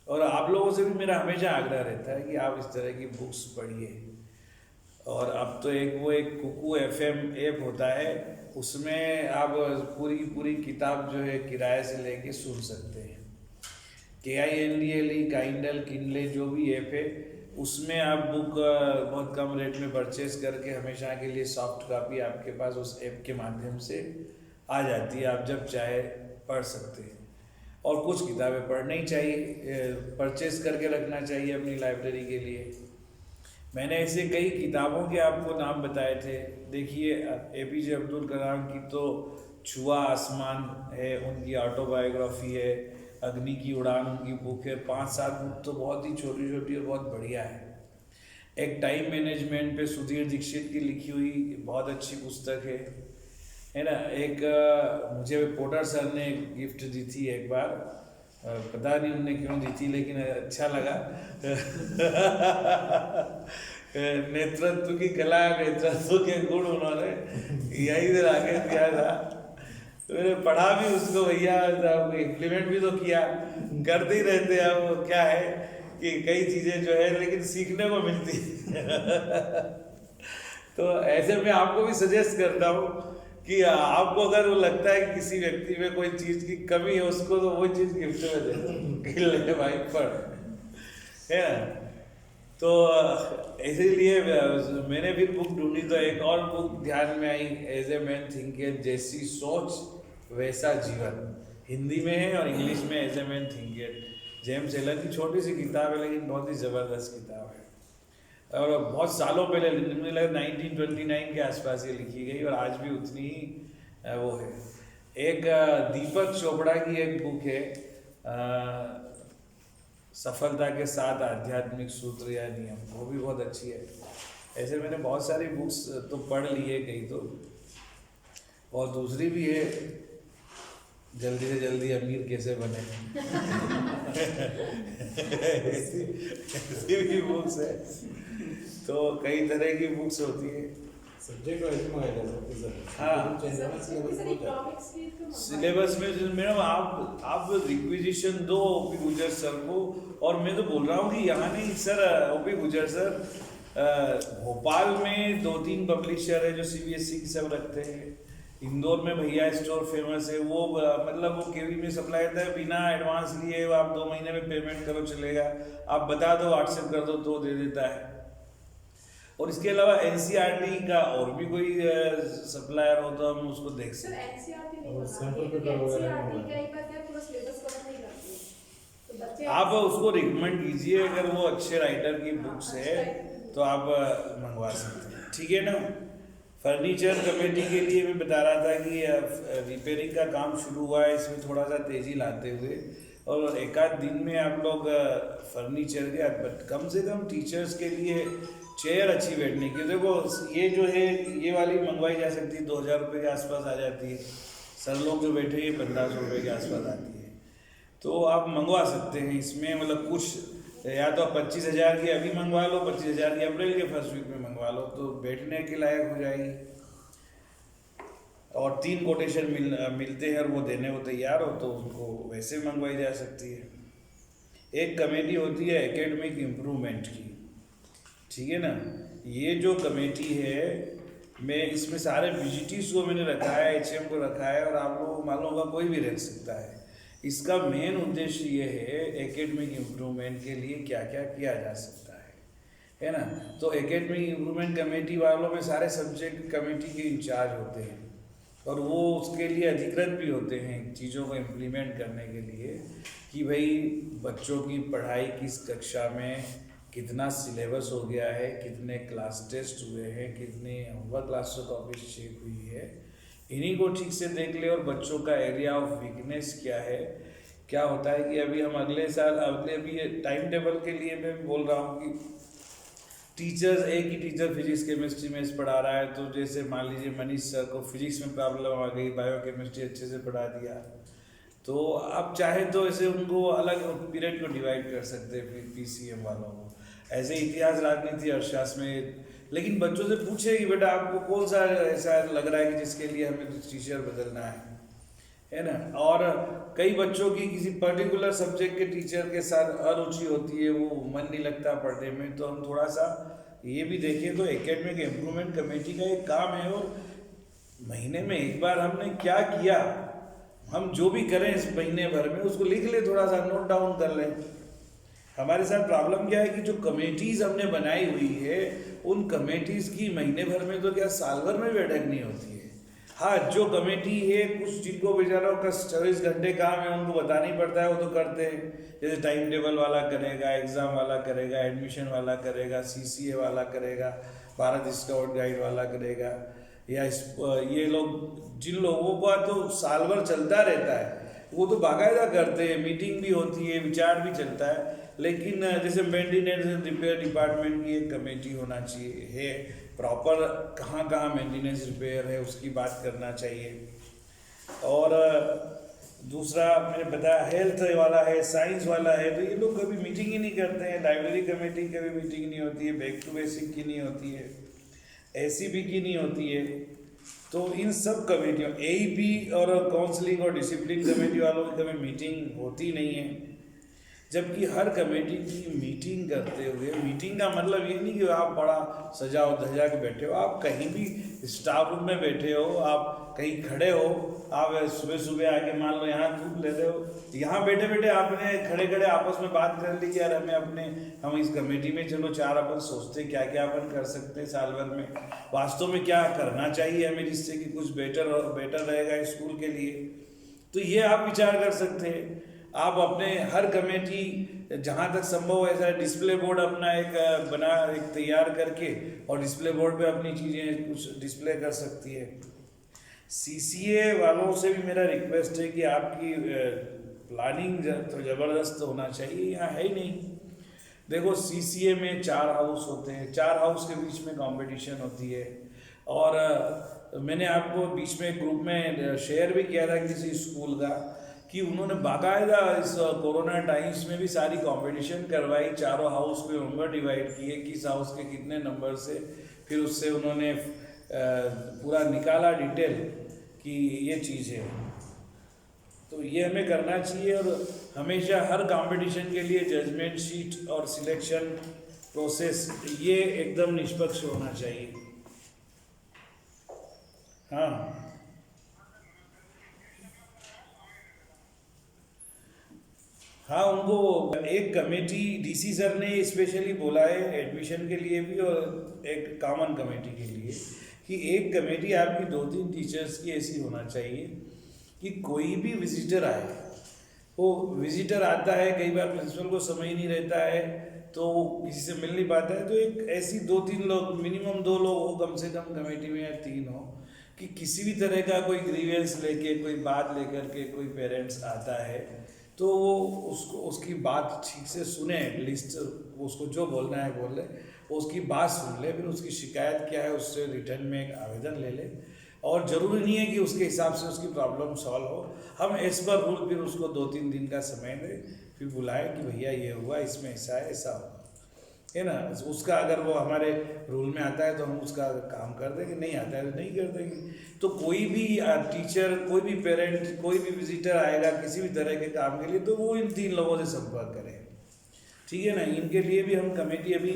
और आप लोगों से भी मेरा हमेशा आग्रह रहता है कि आप इस तरह की बुक्स पढ़िए। और अब तो एक कुकू FM ऐप होता है, उसमें आप पूरी किताब जो है किराए से लेके सुन सकते हैं। KINDLE, किंडल जो भी ऐप है उसमें आप बुक बहुत कम रेट में परचेज करके हमेशा के लिए सॉफ्ट कॉपी आपके पास उस ऐप के माध्यम से आ जाती है, आप जब चाहे पढ़ सकते हैं। और कुछ किताबें पढ़ना ही चाहिए, परचेज करके रखना चाहिए अपनी लाइब्रेरी के लिए। मैंने ऐसे कई किताबों के आपको नाम बताए थे। देखिए APJ अब्दुल कलाम की तो छुआ आसमान है, उनकी ऑटोबायोग्राफी है, अग्नि की उड़ान उनकी बुक है। 5-7 बुक तो बहुत ही छोटी छोटी और बहुत बढ़िया है। एक टाइम मैनेजमेंट पे सुधीर दीक्षित की लिखी हुई बहुत अच्छी पुस्तक है ना। एक मुझे पोटर सर ने गिफ्ट दी थी एक बार, पता नहीं उनने क्यों दी थी, लेकिन अच्छा लगा। नेतृत्व की कला, नेतृत्व के गुण उन्होंने यही दिला के दिया था। तो मैंने पढ़ा भी उसको भैया, इम्प्लीमेंट भी तो किया, करते ही रहते हैं। अब क्या है कि कई चीज़ें जो है लेकिन सीखने को मिलती तो ऐसे में आपको भी सजेस्ट करता हूँ कि आपको अगर वो लगता है कि किसी व्यक्ति में कोई चीज़ की कमी है, उसको तो वो चीज़ गिफ्ट में दे दो, ले भाई पढ़, है ना। तो इसीलिए मैंने फिर बुक ढूंढी तो एक और बुक ध्यान में आई, एज ए मैन थिंकेथ, जैसी सोच वैसा जीवन, हिंदी में है और इंग्लिश में as a man thinketh. James Allen की छोटी सी किताब है लेकिन बहुत ही ज़बरदस्त किताब है, और बहुत सालों पहले, मुझे लगा 1929 के आसपास ये लिखी गई, और आज भी उतनी ही वो है। एक दीपक चोपड़ा की एक बुक है, सफलता के 7 आध्यात्मिक सूत्र या नियम, वो भी बहुत अच्छी है। ऐसे मैंने बहुत सारी बुक्स तो पढ़ ली है कई तो, और दूसरी भी है, जल्दी से जल्दी अमीर कैसे बने ऐसी भी बुक्स है। तो कई तरह की बुक्स होती है। सब्जेक्ट वाइज मंगाया जा सकते सर। हाँ, सिलेबस में मैडम आप रिक्विजिशन दो ओपी गुजर सर को, और मैं तो बोल रहा हूँ कि यहाँ नहीं सर, ओपी गुजर सर भोपाल में 2-3 पब्लिशर है जो सीबीएसई की सब रखते हैं। इंदौर में भैया स्टोर फेमस है, वो मतलब वो केवी में सप्लाई करता है, बिना एडवांस लिए आप 2 महीने में पेमेंट करो चलेगा, आप बता दो व्हाट्सएप कर दो तो दे देता है। और इसके अलावा एनसीईआरटी का और भी कोई सप्लायर हो तो हम उसको देख सकते हैं। आप उसको रिकमेंड कीजिए, अगर वो अच्छे राइटर की बुक्स है तो आप मंगवा सकते हैं, ठीक है ना। फर्नीचर कमेटी के लिए मैं बता रहा था कि रिपेयरिंग का काम शुरू हुआ है, इसमें थोड़ा सा तेज़ी लाते हुए, और एक आध दिन में आप लोग फर्नीचर के, कम से कम टीचर्स के लिए चेयर अच्छी बैठने की, देखो ये जो है ये वाली मंगवाई जा सकती है, 2000 रुपये के आसपास आ जाती है। सर लोग जो बैठे हैं 1500 रुपये के आसपास आती है, तो आप मंगवा सकते हैं। इसमें मतलब कुछ या तो 25,000 की अभी मंगवा लो, 25,000 की अप्रैल के फर्स्ट वीक में मंगवा लो, तो बैठने के लायक हो जाएगी। और 3 कोटेशन मिलते हैं और वो देने को तैयार हो तो उनको वैसे मंगवाई जा सकती है। एक कमेटी होती है एकेडमिक इम्प्रूवमेंट की, ठीक है ना। ये जो कमेटी है, मैं इसमें सारे विजिटीज को मैंने रखा है, एचएम को रखा है, और आप लोगों को मालूम होगा कोई भी रख सकता है। इसका मेन उद्देश्य ये है एकेडमिक इम्प्रूवमेंट के लिए क्या क्या किया जा सकता है ना। तो एकेडमिक इम्प्रूवमेंट कमेटी वालों में सारे सब्जेक्ट कमेटी के इंचार्ज होते हैं, और वो उसके लिए अधिकृत भी होते हैं चीज़ों को इम्प्लीमेंट करने के लिए, कि भाई बच्चों की पढ़ाई किस कक्षा में, कितना सिलेबस हो गया है, कितने क्लास टेस्ट हुए हैं, कितनी होमवर्क क्लास कॉपीज चेक हुई है, इन्हीं को ठीक से देख ले। और बच्चों का एरिया ऑफ वीकनेस क्या है। क्या होता है कि अभी हम अगले साल अभी टाइम टेबल के लिए मैं बोल रहा हूँ कि टीचर्स, एक ही टीचर फिजिक्स केमिस्ट्री में पढ़ा रहा है, तो जैसे मान लीजिए मनीष सर को फिजिक्स में प्रॉब्लम आ गई, बायो केमिस्ट्री अच्छे से पढ़ा दिया, तो आप चाहे तो ऐसे उनको अलग पीरियड को डिवाइड कर सकते हैं पीसीएम वालों को। ऐसे इतिहास, राजनीति, अर्थशास्त्र में, लेकिन बच्चों से पूछे कि बेटा आपको कौन सा ऐसा लग रहा है कि जिसके लिए हमें टीचर बदलना है ना। और कई बच्चों की किसी पर्टिकुलर सब्जेक्ट के टीचर के साथ अरुचि होती है, वो मन नहीं लगता पढ़ने में, तो हम थोड़ा सा ये भी देखें। तो एकेडमिक इम्प्रूवमेंट कमेटी का एक काम है, और महीने में एक बार हमने क्या किया, हम जो भी करें इस महीने भर में उसको लिख ले, थोड़ा सा नोट डाउन कर लें। हमारे साथ प्रॉब्लम क्या है कि जो कमेटीज हमने बनाई हुई है, उन कमेटीज की महीने भर में तो क्या साल भर में बैठक नहीं होती है। हाँ, जो कमेटी है, कुछ जिनको बेचारों का 24 घंटे काम है, उनको बताना ही पड़ता है, वो तो करते हैं। जैसे टाइम टेबल वाला करेगा, एग्ज़ाम वाला करेगा, एडमिशन वाला करेगा, सीसीए वाला करेगा, भारत स्काउट गाइड वाला करेगा, या ये लोग जिन लोगों का तो साल भर चलता रहता है वो तो बाकायदा करते हैं, मीटिंग भी होती है, विचार भी चलता है। लेकिन जैसे मेंटेनेंस एंड रिपेयर डिपार्टमेंट की एक कमेटी होना चाहिए है, प्रॉपर कहाँ कहाँ मेंटेनेंस रिपेयर है उसकी बात करना चाहिए। और दूसरा मैंने बताया हेल्थ वाला है, साइंस वाला है, तो ये लोग कभी मीटिंग ही नहीं करते हैं। लाइब्रेरी कमेटी कभी मीटिंग नहीं होती है, बैक टू बेसिक की नहीं होती है, एसीबी की नहीं होती है। तो इन सब कमेटियों एईपी और काउंसलिंग और डिसिप्लिन कमेटी वालों की कभी मीटिंग होती नहीं है। जबकि हर कमेटी की मीटिंग करते हुए, मीटिंग का मतलब ये नहीं कि आप बड़ा सजा धजा के बैठे हो, आप कहीं भी स्टाफ रूम में बैठे हो, आप कहीं खड़े हो, आप सुबह सुबह आके मान लो यहाँ धूप ले रहे हो, यहाँ बैठे बैठे आपने खड़े खड़े आपस में बात कर ली कि यार हम इस कमेटी में चलो चार अपन सोचते हैं क्या क्या अपन कर सकते हैं साल भर में, वास्तव में क्या करना चाहिए हमें जिससे कि कुछ बेटर रहेगा स्कूल के लिए। तो ये आप विचार कर सकते हैं। आप अपने हर कमेटी जहाँ तक संभव ऐसा डिस्प्ले बोर्ड अपना एक तैयार करके और डिस्प्ले बोर्ड पे अपनी चीज़ें कुछ डिस्प्ले कर सकती है। सीसीए वालों से भी मेरा रिक्वेस्ट है कि आपकी प्लानिंग तो ज़बरदस्त होना चाहिए, यहाँ है ही नहीं। देखो सीसीए में 4 हाउस होते हैं, 4 हाउस के बीच में कंपटीशन होती है। और मैंने आपको बीच में ग्रुप में शेयर भी किया था किसी स्कूल का कि उन्होंने बाकायदा इस कोरोना टाइम्स में भी सारी कंपटीशन करवाई, चारों हाउस को नंबर डिवाइड किए, किस हाउस के कितने नंबर से, फिर उससे उन्होंने पूरा निकाला डिटेल कि ये चीज़ है। तो ये हमें करना चाहिए और हमेशा हर कंपटीशन के लिए जजमेंट शीट और सिलेक्शन प्रोसेस ये एकदम निष्पक्ष होना चाहिए। हाँ हाँ, उनको एक कमेटी डीसी सर ने स्पेशली बोला है एडमिशन के लिए भी और एक कॉमन कमेटी के लिए कि एक कमेटी आपकी 2-3 टीचर्स की ऐसी होना चाहिए कि कोई भी विजिटर आए, वो विजिटर आता है, कई बार प्रिंसिपल को समय ही नहीं रहता है तो किसी से मिल नहीं पाता है, तो एक ऐसी 2-3 लोग मिनिमम 2 लोग हो कम से कम कमेटी में या 3 हो कि किसी भी तरह का कोई ग्रीवेंस लेके कोई बात लेकर के कोई पेरेंट्स आता है तो वो उसकी बात ठीक से सुने, एटलीस्ट उसको जो बोलना है बोल ले, उसकी बात सुन ले, फिर उसकी शिकायत क्या है उससे रिटर्न में एक आवेदन ले ले। और ज़रूरी नहीं है कि उसके हिसाब से उसकी प्रॉब्लम सॉल्व हो, हम एज पर रूल फिर उसको 2-3 दिन का समय दें, फिर बुलाएं कि भैया ये हुआ, इसमें ऐसा है, ऐसा होगा, है ना। उसका अगर वो हमारे रूल में आता है तो हम उसका काम कर देंगे, नहीं आता है तो नहीं कर देंगे। तो कोई भी टीचर, कोई भी पेरेंट, कोई भी विजिटर आएगा किसी भी तरह के काम के लिए तो वो इन 3 लोगों से संपर्क करें, ठीक है ना। इनके लिए भी हम कमेटी अभी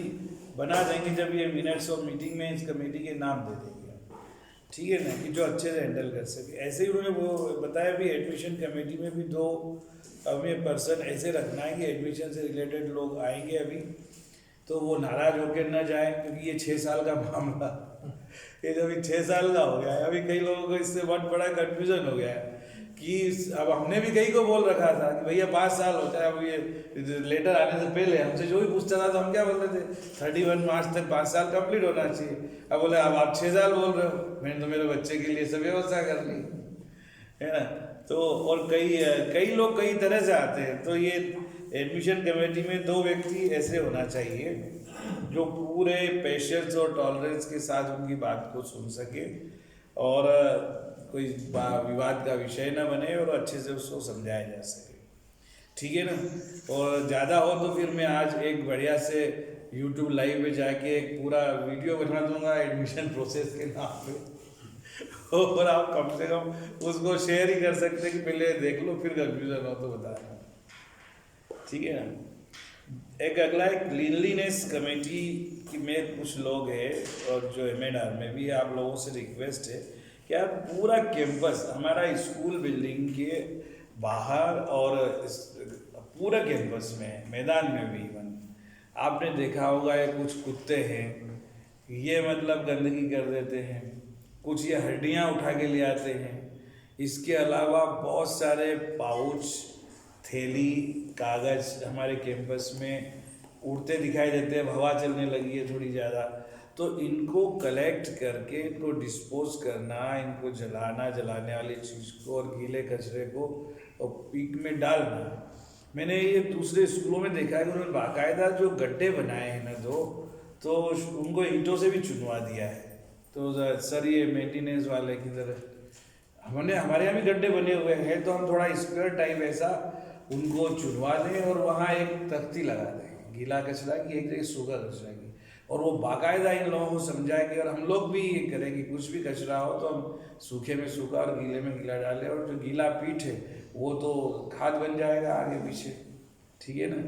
बना देंगे, जब ये मिनट्स और मीटिंग में इस कमेटी के नाम दे देंगे, ठीक है ना, कि जो अच्छे से हैंडल कर सके। ऐसे ही उन्होंने वो बताया भी एडमिशन कमेटी में भी 2 हमें पर्सन ऐसे रखना है कि एडमिशन से रिलेटेड लोग आएंगे अभी तो वो नाराज होकर न जाए, क्योंकि ये 6 साल का मामला ये जब 6 साल का हो गया है, अभी कई लोगों को इससे बहुत बड़ा कन्फ्यूजन हो गया है कि अब हमने भी कई को बोल रखा था कि भैया 5 साल होता है, अब ये लेटर आने से पहले हमसे जो भी पूछता था तो हम क्या बोलते थे 31 मार्च तक 5 साल कंप्लीट होना चाहिए। अब बोले अब आप 6 साल बोल रहे हो, मैंने तो मेरे बच्चे के लिए सब व्यवस्था कर ली, है ना। तो और कई लोग कई तरह से आते हैं, तो ये एडमिशन कमेटी में 2 व्यक्ति ऐसे होना चाहिए जो पूरे पेशेंस और टॉलरेंस के साथ उनकी बात को सुन सके और कोई विवाद का विषय न बने और अच्छे से उसको समझाया जा सके, ठीक है ना। और ज़्यादा हो तो फिर मैं आज एक बढ़िया से YouTube लाइव में जाके एक पूरा वीडियो बना दूंगा एडमिशन प्रोसेस के नाम पे और आप कम से कम उसको शेयर ही कर सकते हैं कि पहले देख लो, फिर कन्फ्यूजन हो तो बता देना, ठीक है ना। एक अगला है क्लीनलीनेस कमेटी की में कुछ लोग हैं और जो MADR में भी आप लोगों से रिक्वेस्ट है कि आप पूरा कैंपस हमारा स्कूल बिल्डिंग के बाहर और पूरा कैंपस में मैदान में भी इवन आपने देखा होगा ये कुछ कुत्ते हैं, ये मतलब गंदगी कर देते हैं, कुछ ये हड्डियाँ उठा के ले आते हैं। इसके अलावा बहुत सारे पाउच, थैली, कागज़ हमारे कैंपस में उड़ते दिखाई देते हैं, हवा चलने लगी है थोड़ी ज़्यादा, तो इनको कलेक्ट करके इनको डिस्पोज करना, इनको जलाने वाली चीज़ को और गीले कचरे को और पीक में डालना। मैंने ये दूसरे स्कूलों में देखा है कि उन्होंने बाकायदा जो गड्ढे बनाए हैं ना तो उनको ईंटों से भी चुनवा दिया है। तो सर ये मेंटेनेंस वाले की तरह हमारे यहाँ भी गड्ढे बने हुए हैं, तो हम थोड़ा स्क्वायर टाइप ऐसा उनको चुनवा दें और वहाँ एक तख्ती लगा दें गीला कचरा की, एक जगह सूखा कचरा की, और वो बाकायदा इन लोगों को समझाएंगे। और हम लोग भी ये करें कि कुछ भी कचरा हो तो हम सूखे में सूखा और गीले में गीला डालें, और जो गीला पीठ है वो तो खाद बन जाएगा आगे पीछे, ठीक है ना।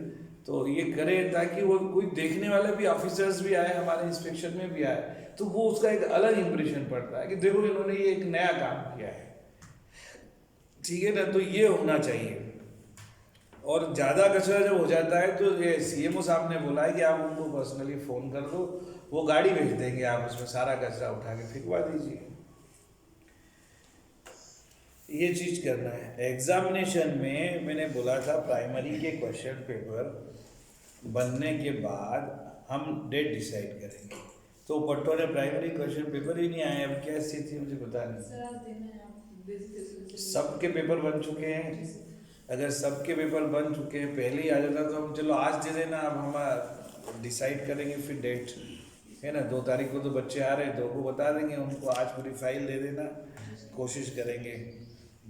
तो ये करें ताकि वो कोई देखने वाले भी ऑफिसर्स भी आए, हमारे इंस्पेक्शन में भी आए, तो वो उसका एक अलग इंप्रेशन पड़ता है कि देखो इन्होंने ये एक नया काम किया है, ठीक है ना। तो ये होना चाहिए। और ज़्यादा कचरा जब हो जाता है तो ये सीएमओ साहब ने बोला है कि आप उनको पर्सनली फ़ोन कर दो, वो गाड़ी भेज देंगे, आप उसमें सारा कचरा उठा के फेंकवा दीजिए। ये चीज़ करना है। एग्जामिनेशन में मैंने बोला था प्राइमरी के क्वेश्चन पेपर बनने के बाद हम डेट डिसाइड करेंगे, तो पट्टों ने प्राइमरी क्वेश्चन पेपर ही नहीं आए। अब क्या स्थिति मुझे पता नहीं। सबके पेपर बन चुके हैं। अगर सबके पेपर बन चुके हैं, पहले ही आ जाता तो हम चलो आज दे देना, अब हम डिसाइड करेंगे फिर डेट, है ना। 2 तारीख को तो बच्चे आ रहे हैं, 2 को बता देंगे उनको, आज पूरी फाइल दे देना, कोशिश करेंगे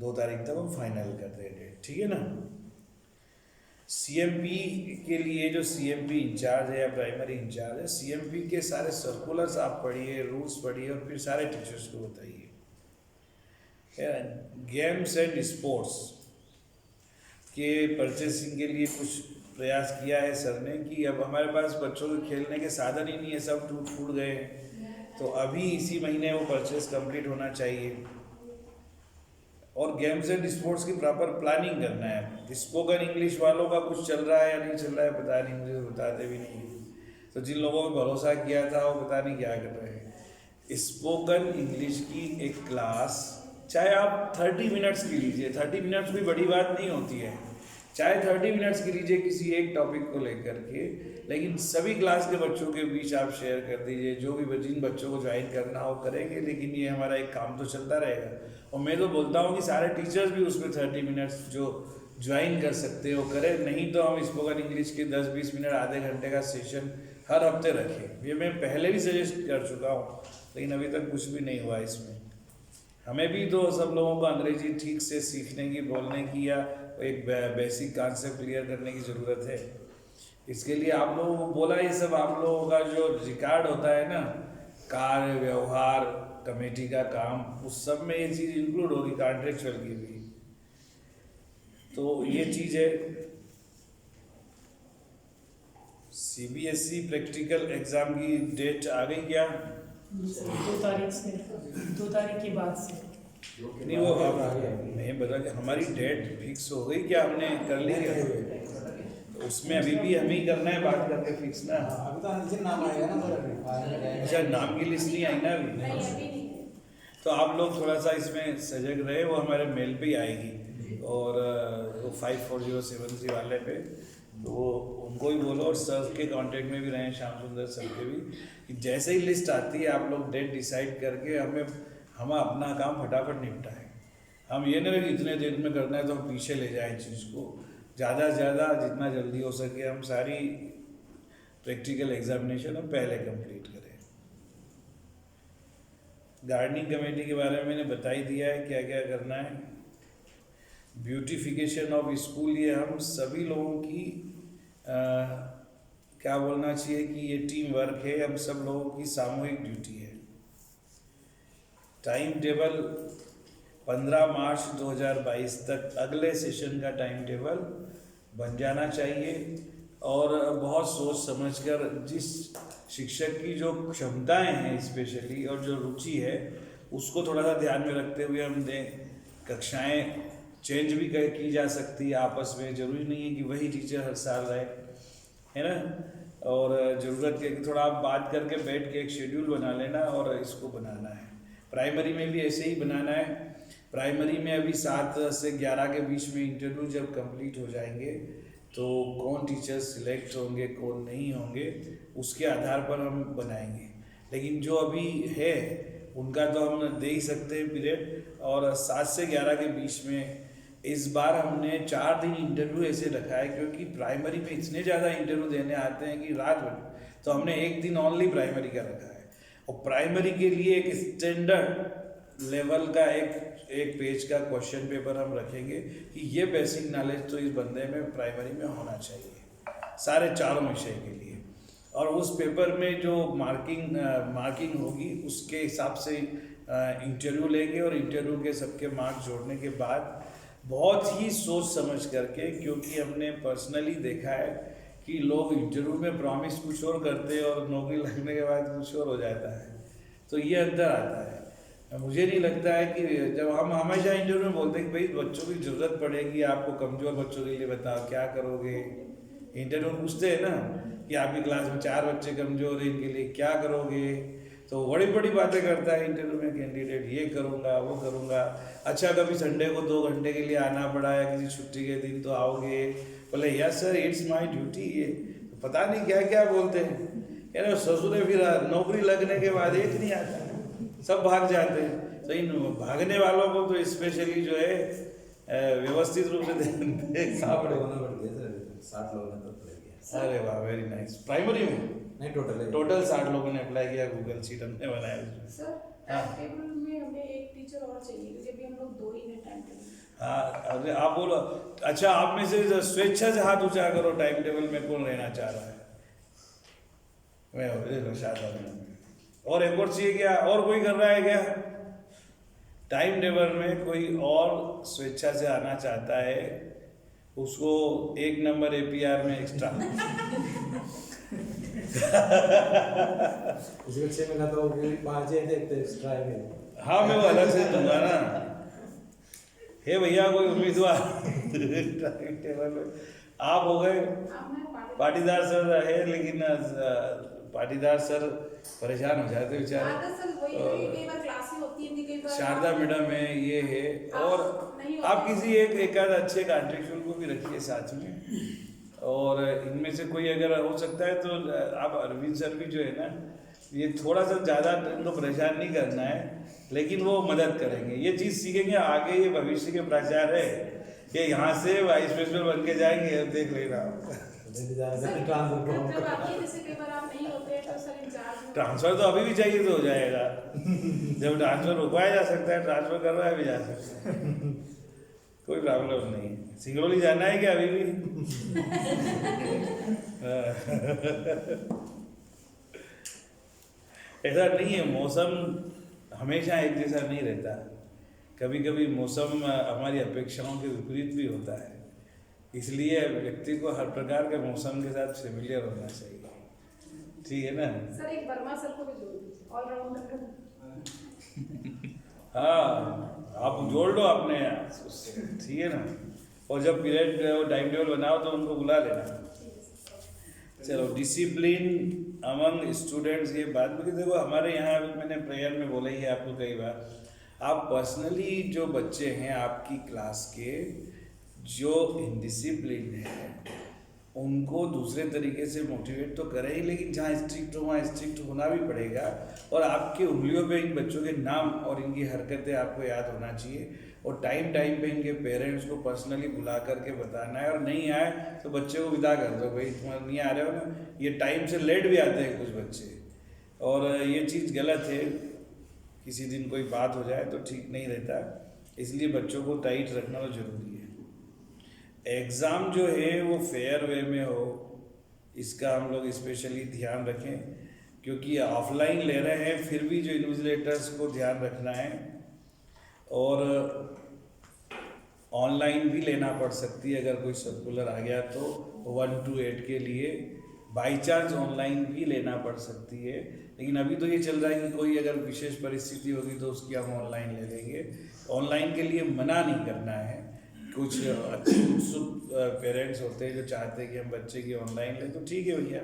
2 तारीख तक हम फाइनल कर दें डेट, ठीक है ना। सीएमपी के लिए जो सीएमपी इंचार्ज है या प्राइमरी इंचार्ज है, सीएमपी के सारे सर्कुलर्स आप पढ़िए, रूल्स पढ़िए और फिर सारे टीचर्स को बताइए। गेम्स एंड स्पोर्ट्स के परचेसिंग के लिए कुछ प्रयास किया है सर ने कि अब हमारे पास बच्चों के खेलने के साधन ही नहीं है, सब टूट फूट गए, तो अभी इसी महीने वो परचेस कंप्लीट होना चाहिए। और गेम्स एंड स्पोर्ट्स की प्रॉपर प्लानिंग करना है। स्पोकन इंग्लिश वालों का कुछ चल रहा है या नहीं चल रहा है पता नहीं, मुझे बताते भी नहीं। तो जिन लोगों पे भरोसा किया था वो पता नहीं क्या कर रहे हैं। स्पोकन इंग्लिश की एक क्लास, चाहे आप 30 मिनट्स की लीजिए, 30 मिनट्स कोई बड़ी बात नहीं होती है, चाहे 30 मिनट्स की लीजिए किसी एक टॉपिक को लेकर के, लेकिन सभी क्लास के बच्चों के बीच आप शेयर कर दीजिए। जो भी जिन बच्चों को ज्वाइन करना हो करेंगे, लेकिन ये हमारा एक काम तो चलता रहेगा। और मैं तो बोलता हूँ कि सारे टीचर्स भी उसमें 30 मिनट्स जो ज्वाइन कर सकते हो करें, नहीं तो हम स्पोकन इंग्लिश के 10-20 मिनट आधे घंटे का सेशन हर हफ्ते रखें। ये मैं पहले भी सजेस्ट कर चुका हूँ, लेकिन अभी तक कुछ भी नहीं हुआ इसमें। हमें भी तो सब लोगों को अंग्रेजी ठीक से सीखने की, बोलने की, या एक बेसिक कॉन्सेप्ट क्लियर करने की ज़रूरत है। इसके लिए आप लोगों को बोला, ये सब आप लोगों का जो रिकॉर्ड होता है ना, कार्य व्यवहार कमेटी का काम, उस सब में ये चीज़ इंक्लूड होगी, कॉन्ट्रेक्चुअल की भी। तो ये चीज़ है। सीबीएसई प्रैक्टिकल एग्ज़ाम की डेट आ गई क्या? 2 तारीख से, 2 तारीख के बाद से नहीं, वो नहीं बता कि हमारी डेट फिक्स हो गई क्या, हमने कर ली है? तो उसमें अभी भी हमें ही करना है बात करके फिक्स ना। अभी तो अंतिम नाम आएगा ना सर। अच्छा, नाम की लिस्ट नहीं आई ना अभी? तो आप लोग थोड़ा सा इसमें सजग रहे, वो हमारे मेल पे ही आएगी। और वो 54073 वाले पे, तो वो उनको भी बोलो, और सर के कांटेक्ट में भी रहें, श्याम सुंदर सर के भी, कि जैसे ही लिस्ट आती है आप लोग डेट डिसाइड करके हम अपना काम फटाफट निपटाएं। हम ये नहीं कि इतने देर में करना है तो हम पीछे ले जाएं चीज़ को। ज़्यादा से ज़्यादा जितना जल्दी हो सके हम सारी प्रैक्टिकल एग्जामिनेशन हम पहले कंप्लीट करें। गार्डनिंग कमेटी के बारे में मैंने बता ही दिया है क्या क्या करना है। ब्यूटिफिकेशन ऑफ स्कूल, ये हम सभी लोगों की क्या बोलना चाहिए कि ये टीम वर्क है, हम सब लोगों की सामूहिक ड्यूटी है। टाइम टेबल 15 मार्च 2022 तक अगले सेशन का टाइम टेबल बन जाना चाहिए। और बहुत सोच समझकर जिस शिक्षक की जो क्षमताएं हैं स्पेशली और जो रुचि है उसको थोड़ा सा ध्यान में रखते हुए हम दें। कक्षाएं चेंज भी की जा सकती है आपस में, ज़रूरी नहीं है कि वही टीचर हर साल रहे, है ना। और ज़रूरत है कि थोड़ा आप बात करके बैठ के एक शेड्यूल बना लेना और इसको बनाना है। प्राइमरी में भी ऐसे ही बनाना है। प्राइमरी में अभी 7 से 11 के बीच में इंटरव्यू जब कंप्लीट हो जाएंगे तो कौन टीचर सिलेक्ट होंगे कौन नहीं होंगे उसके आधार पर हम बनाएंगे। लेकिन जो अभी है उनका तो हम दे ही सकते हैं पीरियड। और 7 से 11 के बीच में इस बार हमने 4 दिन इंटरव्यू ऐसे रखा है, क्योंकि प्राइमरी में इतने ज़्यादा इंटरव्यू देने आते हैं कि रात भर, तो हमने एक दिन ओनली प्राइमरी का रखा है। और प्राइमरी के लिए एक स्टैंडर्ड लेवल का एक पेज का क्वेश्चन पेपर हम रखेंगे कि ये बेसिक नॉलेज तो इस बंदे में प्राइमरी में होना चाहिए सारे चारों विषय के लिए। और उस पेपर में जो मार्किंग होगी उसके हिसाब से इंटरव्यू लेंगे, और इंटरव्यू के सबके मार्क्स जोड़ने के बाद बहुत ही सोच समझ करके, क्योंकि हमने पर्सनली देखा है कि लोग इंटरव्यू में प्रॉमिस कुछ और करते हैं और नौकरी लगने के बाद कुछ और हो जाता है, तो ये अंतर आता है। मुझे नहीं लगता है कि जब हम हमेशा इंटरव्यू में बोलते हैं कि भाई बच्चों की ज़रूरत पड़ेगी आपको, कमज़ोर बच्चों के लिए बताओ क्या करोगे। इंटरव्यू पूछते हैं ना कि आपकी क्लास में 4 बच्चे कमज़ोर हैं, इनके लिए क्या करोगे, तो बड़ी बड़ी बातें करता है इंटरव्यू में कैंडिडेट, ये करूँगा वो करूँगा। अच्छा कभी संडे को 2 घंटे के लिए आना पड़ा है किसी छुट्टी के दिन तो आओगे, बोले yes sir it's my duty. ये तो पता नहीं क्या क्या बोलते हैं यार। ससुर फिर नौकरी लगने के बाद एक नहीं आता, सब भाग जाते हैं। तो इन भागने वालों को तो स्पेशली जो है व्यवस्थित रूप से साठ लोगों ने बढ़ गया सर, 60 लोगों ने तो अप्लाई किया। अरे वाह वेरी नाइस। प्राइमरी में नहीं टोटल टोटल 60 लोगों ने अप्लाई किया, गूगल शीट हमने बनाया उसमें। सर टाइम टेबल में हमें एक टीचर और चाहिए क्योंकि अभी हम लोग 2 ही हैं टाइम टेबल। हाँ अरे आप बोलो। अच्छा आप में से स्वेच्छा से हाथ ऊंचा करो, टाइम टेबल में कौन रहना चाह रहा है? मैं शायद और एक और चाहिए क्या? और कोई कर रहा है क्या टाइम टेबल में? कोई और स्वेच्छा से आना चाहता है, उसको 1 नंबर APR में एक्स्ट्रा इसको 6 मिला तो 5 एक्स्ट्रा है। हाँ मैं वो अलग से दूंगा ना। हे भैया कोई उम्मीदवार टाइम टेबल में आप हो गए पाटीदार सर है, लेकिन पाटीदार सर परेशान हो जाते बेचारे। शारदा मैडम है, ये है, और आप किसी एक आध अच्छे कॉन्ट्रेक्चुअल को भी रखिए साथ में। और इनमें से कोई अगर हो सकता है तो आप अरविंद सर भी जो है ना, ये थोड़ा सा ज़्यादा इनको परेशान नहीं करना है, लेकिन वो मदद करेंगे। ये चीज़ सीखेंगे आगे, ये भविष्य के प्राचार्य है, ये यहाँ से वाइस प्रिंसिपल बन के जाएंगे। अब देख लेना ट्रांसफर तो अभी भी चाहिए तो हो जाएगा। जब ट्रांसफर रुकवाया जा सकता है, ट्रांसफर करवाया भी जा सकता है, कोई प्रॉब्लम नहीं। सिंगरौली जाना है क्या अभी भी? ऐसा नहीं है, मौसम हमेशा एक जैसा नहीं रहता, कभी कभी मौसम हमारी अपेक्षाओं के विपरीत भी होता है। इसलिए व्यक्ति को हर प्रकार के मौसम के साथ फेमिलियर होना चाहिए, ठीक है ना? सर एक वर्मा सर को भी जोड़ दीजिए, ऑलराउंडर। हाँ आप जोड़ लो अपने, ठीक है ना? और जब पीरियड टाइम टेबल बनाओ तो उनको बुला लेना। चलो डिसिप्लिन अमंग स्टूडेंट्स, ये बात भी देखो हमारे यहाँ अभी मैंने प्रेयर में बोला ही है आपको कई बार। आप पर्सनली जो बच्चे हैं आपकी क्लास के जो इनडिसिप्लिन है उनको दूसरे तरीके से मोटिवेट तो करें ही, लेकिन जहाँ स्ट्रिक्ट हो वहाँ स्ट्रिक्ट होना भी पड़ेगा। और आपकी उंगलियों पे इन बच्चों के नाम और इनकी हरकतें आपको याद होना चाहिए, और टाइम टाइम पे इनके पेरेंट्स को पर्सनली बुला करके बताना है। और नहीं आए तो बच्चे को विदा कर दो, भाई तुम्हारा नहीं आ रहे हो ना। ये टाइम से लेट भी आते हैं कुछ बच्चे, और ये चीज़ गलत है। किसी दिन कोई बात हो जाए तो ठीक नहीं रहता, इसलिए बच्चों को टाइट रखना तो जरूरी है। एग्ज़ाम जो है वो फेयर वे में हो, इसका हम लोग स्पेशली ध्यान रखें, क्योंकि ऑफलाइन ले रहे हैं फिर भी जो इन्विजिलेटर्स को ध्यान रखना है। और ऑनलाइन भी लेना पड़ सकती है अगर कोई सर्कुलर आ गया तो 1 to 8 के लिए बाई चांस ऑनलाइन भी लेना पड़ सकती है। लेकिन अभी तो ये चल रहा है कि कोई अगर विशेष परिस्थिति होगी तो उसकी हम ऑनलाइन ले लेंगे। ऑनलाइन के लिए मना नहीं करना है। कुछ अच्छे उत्सुक पेरेंट्स होते हैं जो चाहते हैं कि हम बच्चे की ऑनलाइन लें, तो ठीक है भैया।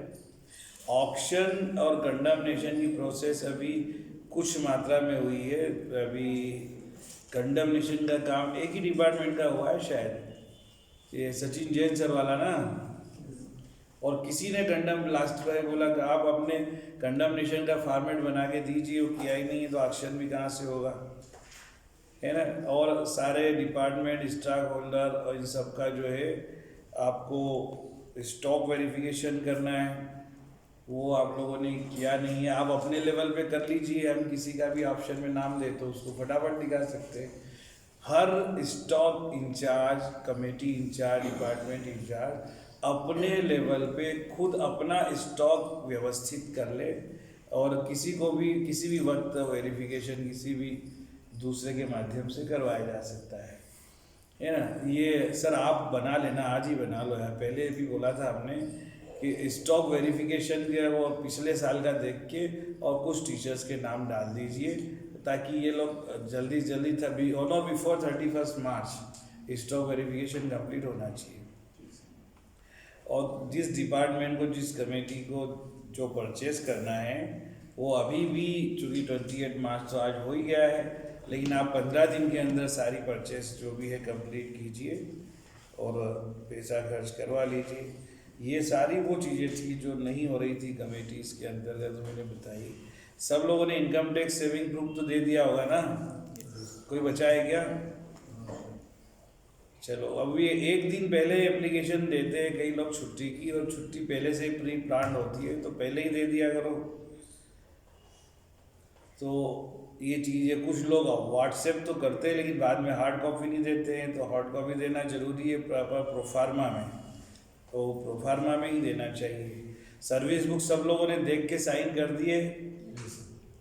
ऑक्शन और कंडमनेशन की प्रोसेस अभी कुछ मात्रा में हुई है। अभी कंडमनेशन का काम एक ही डिपार्टमेंट का हुआ है शायद, ये सचिन जैन सर वाला ना, और किसी ने कंडम लास्ट में बोला कि आप अपने कंडमनेशन का फॉर्मेट बना के दीजिए, वो किया ही नहीं है तो एक्शन भी कहाँ से होगा, है ना। और सारे डिपार्टमेंट, स्टॉक होल्डर और इन सब का जो है आपको स्टॉक वेरिफिकेशन करना है, वो आप लोगों ने किया नहीं है। आप अपने लेवल पे कर लीजिए, हम किसी का भी ऑप्शन में नाम दे तो उसको फटाफट निकाल सकते हैं। हर stock incharge, committee incharge, department incharge अपने लेवल पे खुद अपना स्टॉक व्यवस्थित कर ले, और किसी को भी किसी भी वक्त वेरिफिकेशन किसी भी दूसरे के माध्यम से करवाया जा सकता है ना। ये सर आप बना लेना, आज ही बना लो यार। पहले भी बोला था हमने कि स्टॉक वेरिफिकेशन के वो पिछले साल का देख के और कुछ टीचर्स के नाम डाल दीजिए, ताकि ये लोग जल्दी जल्दी तभी on before 31 March stock verification complete होना चाहिए। और जिस डिपार्टमेंट को, जिस कमेटी को जो परचेस करना है, वो अभी भी, चूँकि 28 मार्च तो आज हो ही गया है, लेकिन आप 15 दिन के अंदर सारी परचेस जो भी है कंप्लीट कीजिए और पैसा खर्च करवा लीजिए। ये सारी वो चीज़ें थी जो नहीं हो रही थी कमेटीज़ के अंतर्गत, मैंने बताई। सब लोगों ने इनकम टैक्स सेविंग प्रूफ तो दे दिया होगा ना, कोई बचा है क्या? चलो, अब ये एक दिन पहले एप्लीकेशन देते हैं कई लोग छुट्टी की, और छुट्टी पहले से ही प्री प्लान होती है, तो पहले ही दे दिया करो। तो ये चीज़ें कुछ लोग व्हाट्सएप तो करते हैं लेकिन बाद में हार्ड कॉपी नहीं देते हैं, तो हार्ड कॉपी देना जरूरी है प्रॉपर प्रोफार्मा में, तो प्रोफार्मा में ही देना चाहिए। सर्विस बुक सब लोगों ने देख के साइन कर दिए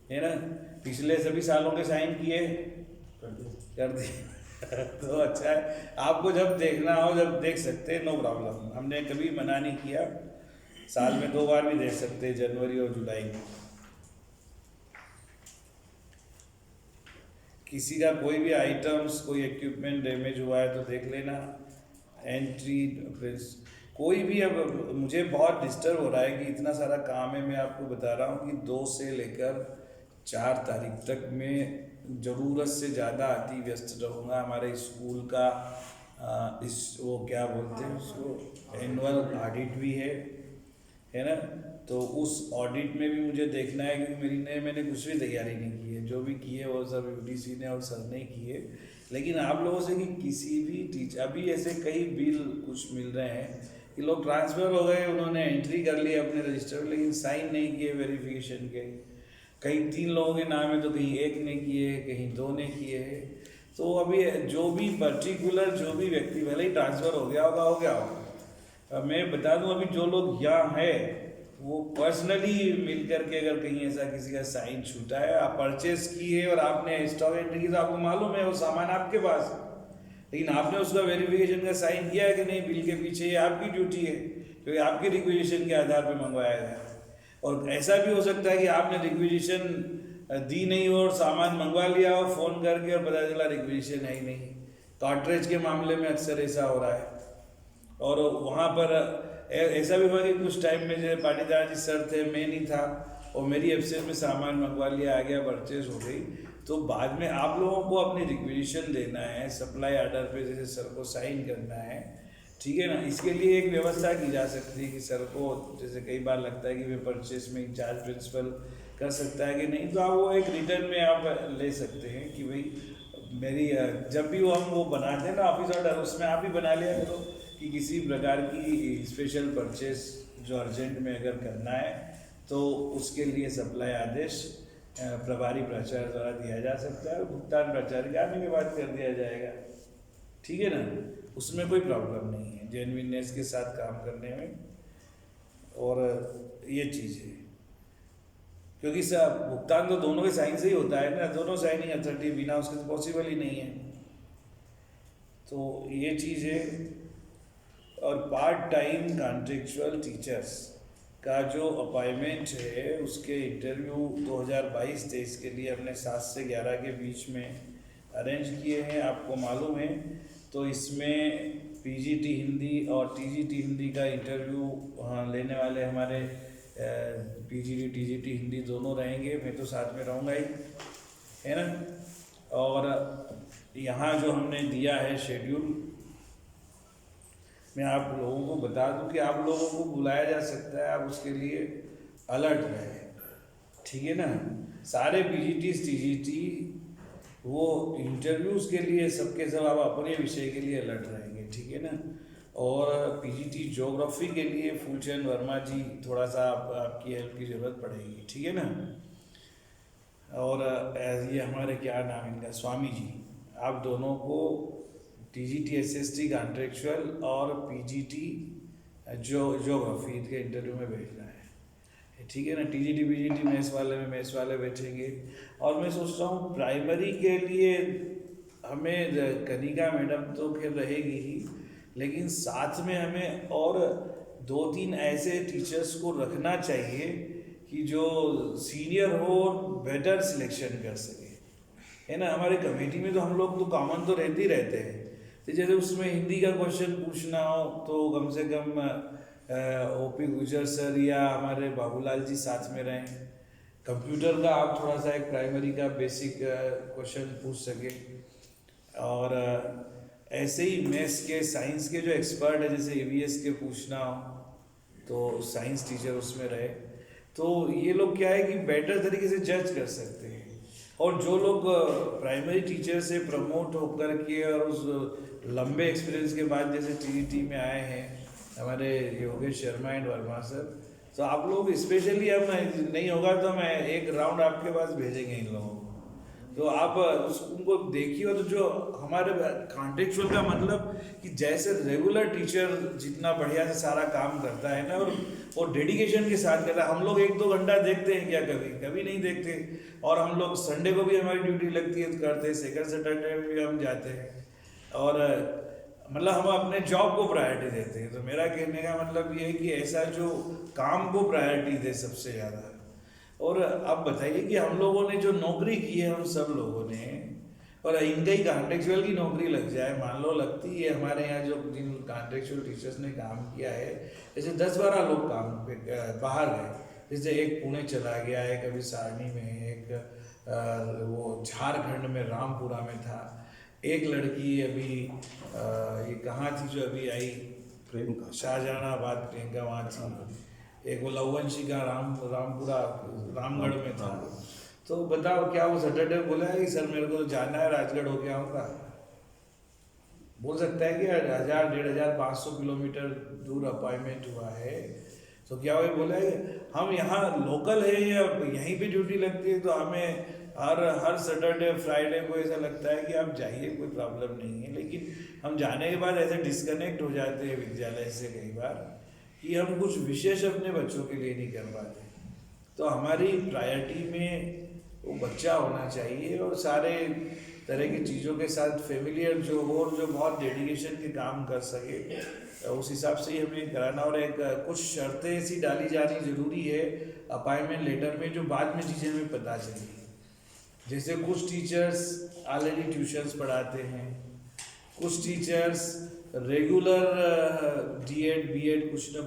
है ना, पिछले सभी सालों के साइन किए कर दिए तो अच्छा है, आपको जब देखना हो जब देख सकते हैं, नो प्रॉब्लम, हमने कभी मना नहीं किया। साल में 2 बार भी देख सकते हैं, जनवरी और जुलाई में। किसी का कोई भी आइटम्स, कोई इक्विपमेंट डैमेज हुआ है तो देख लेना, एंट्री कोई भी। अब मुझे बहुत डिस्टर्ब हो रहा है कि इतना सारा काम है, मैं आपको बता रहा हूँ कि 2 से लेकर 4 तारीख तक मैं ज़रूरत से ज़्यादा अति व्यस्त रहूँगा। हमारे स्कूल का इस वो क्या बोलते हैं उसको, एनुअल ऑडिट भी है ना, तो उस ऑडिट में भी मुझे देखना है, क्योंकि मैंने कुछ भी तैयारी नहीं की है, जो भी की है वो सब यूडीसी ने और सर ने की है। लेकिन आप लोगों से कि किसी भी टीचर, अभी ऐसे कई बिल कुछ मिल रहे हैं कि लोग ट्रांसफ़र हो गए, उन्होंने एंट्री कर ली अपने रजिस्टर में, लेकिन साइन नहीं किए वेरिफिकेशन के। कहीं 3 लोगों के नाम है तो कहीं 1 ने किए, कहीं 2 ने किए हैं। तो अभी जो भी पर्टिकुलर जो भी व्यक्ति, भले ही ट्रांसफ़र हो गया होगा। मैं बता दूं, अभी जो लोग यहाँ है वो पर्सनली मिल करके, अगर कहीं ऐसा किसी का साइन छूटा है, आप परचेस की है और आपने स्टॉक एंट्री की, तो आपको मालूम है वो सामान आपके पास, लेकिन आपने उसका वेरिफिकेशन का साइन किया है कि नहीं बिल के पीछे, ये आपकी ड्यूटी है, क्योंकि आपकी रिक्वेजिशन के आधार पर मंगवाया गया। और ऐसा भी हो सकता है कि आपने रिक्वेजिशन दी नहीं हो और सामान मंगवा लिया हो फ़ोन करके, और पता चला रिक्वेजिशन है ही नहीं। कार्ट्रिज के मामले में अक्सर ऐसा हो रहा है। और वहाँ पर ऐसा भी हुआ कि कुछ टाइम में जो पाटीदार जी सर थे, मैं नहीं था, और मेरी एब्सेंस में सामान मंगवा लिया, आ गया, परचेज हो गई। तो बाद में आप लोगों को अपनी रिक्वेजिशन देना है, सप्लाई ऑर्डर पे जैसे सर को साइन करना है, ठीक है ना। इसके लिए एक व्यवस्था की जा सकती है कि सर को, जैसे कई बार लगता है कि वे परचेस में इंचार्ज प्रिंसिपल कर सकता है कि नहीं, तो आप वो एक रिटर्न में आप ले सकते हैं कि भाई मेरी, जब भी हम वो बनाते हैं ना ऑफिस ऑर्डर, उसमें आप ही बना लिया करो कि किसी प्रकार की स्पेशल परचेस जो अर्जेंट में अगर करना है तो उसके लिए सप्लाई आदेश प्रभारी प्राचार्य द्वारा दिया जा सकता है, और भुगतान प्राचार्य के आने के बाद कर दिया जाएगा, ठीक है ना। उसमें कोई प्रॉब्लम नहीं है, जेन्युइननेस के साथ काम करने में। और ये चीज़ है, क्योंकि सब भुगतान तो दोनों के साइन से ही होता है ना, दोनों साइनिंग अथॉरिटी, बिना उसके तो पॉसिबल ही नहीं है। तो ये चीज़ है। और पार्ट टाइम कॉन्ट्रेक्चुअल टीचर्स का जो अपॉइंटमेंट है, उसके इंटरव्यू 2022-23 के लिए हमने 7 से 11 के बीच में अरेंज किए हैं, आपको मालूम है। तो इसमें पीजीटी हिंदी और टीजीटी हिंदी का इंटरव्यू लेने वाले हमारे पीजीटी टीजीटी हिंदी दोनों रहेंगे, मैं तो साथ में रहूँगा ही, है ना। और यहाँ जो हमने दिया है शेड्यूल, मैं आप लोगों को बता दूं कि आप लोगों को बुलाया जा सकता है, आप उसके लिए अलर्ट रहें, ठीक है ना। सारे पीजीटी टीजीटी वो इंटरव्यूज़ के लिए सबके सब आप अपने विषय के लिए अलर्ट रहेंगे, ठीक है ना। और पीजीटी ज्योग्राफी के लिए फूलचंद वर्मा जी थोड़ा सा आपकी हेल्प की ज़रूरत पड़ेगी, ठीक है ना। और ये हमारे क्या नाम इनका, स्वामी जी, आप दोनों को टीजीटी एसएसटी कॉन्ट्रेक्चुअल और पीजीटी ज्योग्राफी के इंटरव्यू में भेजना है, ठीक है ना। टीजीटी पीजीटी मैथ्स वाले में मैथ्स वाले बैठेंगे। और मैं सोच रहा हूँ प्राइमरी के लिए हमें कनिका मैडम तो फिर रहेगी ही, लेकिन साथ में हमें और 2-3 ऐसे टीचर्स को रखना चाहिए कि जो सीनियर हो और बेटर सिलेक्शन कर सके, है ना। हमारे कमेटी में तो हम लोग तो कॉमन तो रहते ही रहते हैं, तो जैसे उसमें हिंदी का क्वेश्चन पूछना हो तो कम से कम ओपी गुजर सर या हमारे बाबूलाल जी साथ में रहें। कंप्यूटर का आप थोड़ा सा एक प्राइमरी का बेसिक क्वेश्चन पूछ सके। और ऐसे ही मैथ्स के साइंस के जो एक्सपर्ट है, जैसे ईवीएस के पूछना हो तो साइंस टीचर उसमें रहे, तो ये लोग क्या है कि बेटर तरीके से जज कर सकते हैं। और जो लोग प्राइमरी टीचर से प्रमोट होकर के और उस लंबे एक्सपीरियंस के बाद जैसे टीईटी में आए हैं हमारे योगेश शर्मा एंड वर्मा सर, तो आप लोग स्पेशली, हम नहीं होगा तो हम एक राउंड आपके पास भेजेंगे इन लोगों को, तो आप उनको देखिए। तो जो हमारे कॉन्टेक्चुअल का मतलब कि जैसे रेगुलर टीचर जितना बढ़िया से सारा काम करता है ना, और डेडिकेशन के साथ करता है। हम लोग 1-2 घंटा देखते हैं क्या, कभी नहीं देखते। और हम लोग संडे को भी हमारी ड्यूटी लगती है तो करते हैं, सेकंड सैटरडे में भी हम जाते हैं, और मतलब हम अपने जॉब को प्रायोरिटी देते हैं। तो मेरा कहने का मतलब ये है कि ऐसा जो काम को प्रायोरिटी दे सबसे ज़्यादा। और अब बताइए कि हम लोगों ने जो नौकरी की है, हम सब लोगों ने, और इनका ही कॉन्ट्रेक्चुअल की नौकरी लग जाए, मान लो लगती है, हमारे यहाँ जो जिन कॉन्ट्रेक्चुअल टीचर्स ने काम किया है, जैसे 10-12 लोग काम पे बाहर गए, जैसे एक पुणे चला गया, एक अभी सारणी में, एक वो झारखंड में रामपुरा में था, एक लड़की अभी ये कहाँ थी जो अभी आई, प्रियंका, शाहजहानाबाद, प्रियंका वहाँ थी। एक वो लवंशी का रामपुरा रामगढ़ में था। तो बताओ क्या वो सैटरडे बोला है कि सर मेरे को जाना है, राजगढ़ होके आऊँगा? बोल सकता है कि 1000-1500 किलोमीटर दूर अपॉइंटमेंट हुआ है, तो क्या वो बोला है हम यहाँ लोकल है या यहीं पे ड्यूटी लगती है, तो हमें हर सैटरडे फ्राइडे को ऐसा लगता है कि आप जाइए, कोई प्रॉब्लम नहीं है। लेकिन हम जाने के बाद ऐसे डिस्कनेक्ट हो जाते हैं विद्यालय से कई बार कि हम कुछ विशेष अपने बच्चों के लिए नहीं कर पाते। तो हमारी प्रायोरिटी में वो बच्चा होना चाहिए, और सारे तरह की चीज़ों के साथ फेमिलियर जो हो, और जो बहुत डेडिकेशन के काम कर सके, उस हिसाब से ही हमें कराना। और एक कुछ शर्तें ऐसी डाली जानी ज़रूरी है अपॉइंटमेंट लेटर में, जो बाद में चीज़ें हमें पता चली। जैसे कुछ टीचर्स ऑलरेडी ट्यूशन्स पढ़ाते हैं, कुछ टीचर्स रेगुलर डीएड बीएड कुछ ना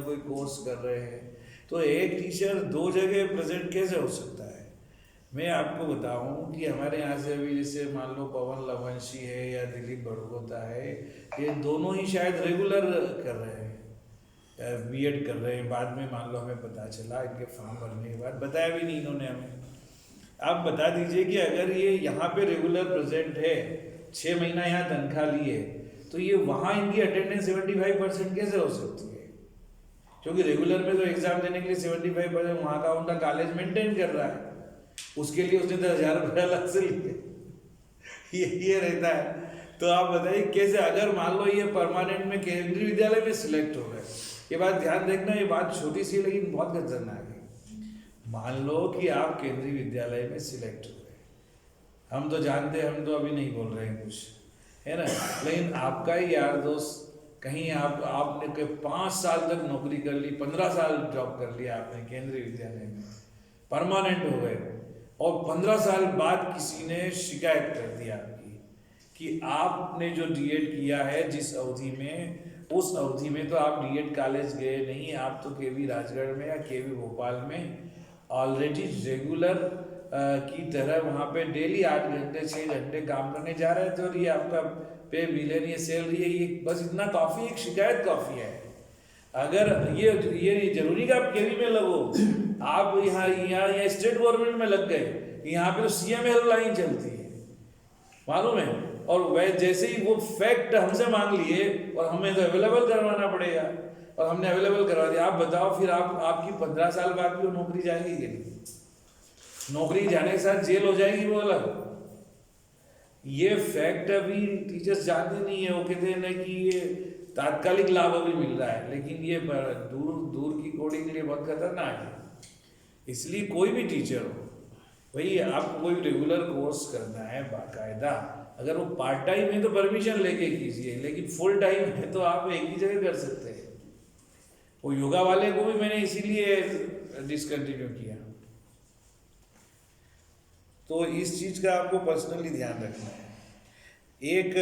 कोई कोर्स कर रहे हैं। तो एक टीचर 2 जगह प्रेजेंट कैसे हो सकता है? मैं आपको बताऊं कि हमारे यहाँ से अभी जैसे मान लो पवन लवंशी है या दिलीप बड़गोता है, ये दोनों ही शायद रेगुलर कर रहे हैं, बीएड कर रहे हैं। बाद में मान लो हमें पता चला, इनके फॉर्म भरने के बाद, बताया भी नहीं इन्होंने हमें। आप बता दीजिए कि अगर ये यहाँ पे रेगुलर प्रेजेंट है, 6 महीना यहाँ तनख्वाह ली है, तो ये वहाँ इनकी अटेंडेंस 75% कैसे हो सकती है? क्योंकि रेगुलर में तो एग्जाम देने के लिए 75% वहाँ का उनका कॉलेज मेंटेन कर रहा है, उसके लिए उसने 10,000 रुपये अलग से लिए, ये रहता है। तो आप बताइए कैसे, अगर मान लो ये परमानेंट में केंद्रीय विद्यालय में सिलेक्ट हो गए, ये बात ध्यान देखना, ये बात छोटी सी लेकिन बहुत खतरनाक है। मान लो कि आप केंद्रीय विद्यालय में सिलेक्ट हो गए, हम तो जानते हैं, हम तो अभी नहीं बोल रहे हैं कुछ, है ना, लेकिन आपका ही यार दोस्त कहीं आपने 5 साल तक नौकरी कर ली, 15 साल जॉब कर लिया आपने केंद्रीय विद्यालय में, परमानेंट हो गए, और 15 साल बाद किसी ने शिकायत कर दी आपकी कि आपने जो डीएड किया है जिस अवधि में, उस अवधि में तो आप डीएड कॉलेज गए नहीं, आप तो केवी राजगढ़ में या केवी भोपाल में ऑलरेडी रेगुलर की तरह वहाँ पे डेली 8 घंटे 6 घंटे काम करने जा रहे थे, और ये आपका पे मिले नहीं, सैलरी है, ये बस इतना काफ़ी, एक शिकायत काफ़ी है। अगर ये जरूरी कि आप केवी में लगो, आप यहाँ स्टेट गवर्नमेंट में लग गए, यहाँ पे तो सीएम हेल्पलाइन चलती है, मालूम है। और वह जैसे ही वो फैक्ट हमसे मांग लिए और हमें तो अवेलेबल करवाना पड़ेगा, और हमने अवेलेबल करवा दिया। आप बताओ फिर आपकी 15 साल बाद भी वो नौकरी जाएगी कि नहीं? नौकरी जाने के साथ जेल हो जाएगी, वो अलग। ये फैक्ट अभी टीचर्स जानते नहीं है। वो कहते हैं ना कि ये तात्कालिक लाभ अभी मिल रहा है, लेकिन ये दूर की कोडिंग के लिए बहुत खतरनाक है। इसलिए कोई भी टीचर हो भाई, आपको कोई रेगुलर कोर्स करना है बाकायदा, अगर वो पार्ट टाइम है तो परमिशन लेके कीजिए, लेकिन फुल टाइम है तो आप एक ही जगह कर सकते हैं। वो योगा वाले को भी मैंने इसीलिए डिसकंटिन्यू किया। तो इस चीज़ का आपको पर्सनली ध्यान रखना है। एक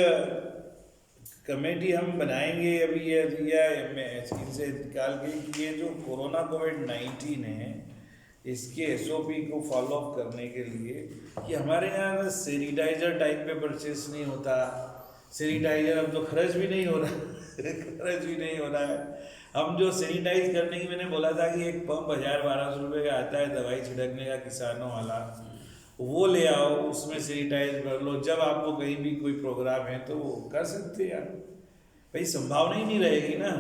कमेटी हम बनाएंगे अभी इनसे निकाल के कि ये जो कोरोना कोविड-19 है, इसके एसओपी को फॉलो अप करने के लिए कि हमारे यहाँ सैनिटाइजर टाइप पे परचेस नहीं होता। सैनिटाइजर अब तो खर्च भी नहीं हो रहा है। हम जो सैनिटाइज करने की मैंने बोला था कि एक पंप 1000-1200 रुपये का आता है दवाई छिड़कने का किसानों वाला, वो ले आओ, उसमें सैनिटाइज कर लो। जब आपको कहीं भी कोई प्रोग्राम है तो वो कर सकते हैं आप भाई, संभावना ही नहीं रहेगी ना।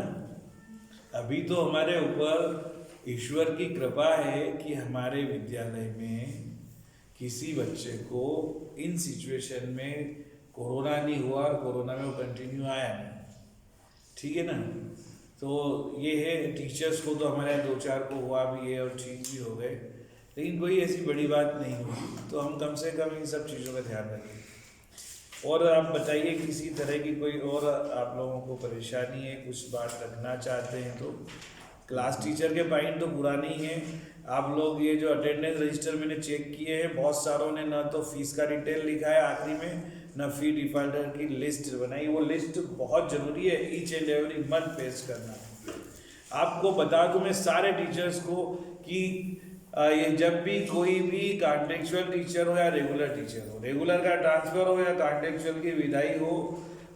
अभी तो हमारे ऊपर ईश्वर की कृपा है कि हमारे विद्यालय में किसी बच्चे को इन सिचुएशन में कोरोना नहीं हुआ, और कोरोना में वो कंटिन्यू आया नहीं, ठीक है ना। तो ये है, टीचर्स को तो हमारे 2-4 को हुआ भी है और ठीक भी हो गए, लेकिन कोई ऐसी बड़ी बात नहीं हुई। तो हम कम से कम इन सब चीज़ों का ध्यान रखें। और आप बताइए किसी तरह की कोई और आप लोगों को परेशानी है, कुछ बात रखना चाहते हैं तो। क्लास टीचर के पॉइंट तो बुरा नहीं है। आप लोग ये जो अटेंडेंस रजिस्टर मैंने चेक किए हैं, बहुत सारों ने ना तो फीस का डिटेल लिखा है आखिरी में, ना फी डिफॉल्टर की लिस्ट बनाई। वो लिस्ट बहुत ज़रूरी है, ईच एंड एवरी मंथ पेश करना। आपको बता दूं मैं सारे टीचर्स को कि ये जब भी कोई भी कॉन्ट्रेक्चुअल टीचर हो या रेगुलर टीचर हो, रेगुलर का ट्रांसफ़र हो या कॉन्ट्रेक्चुअल की विदाई हो,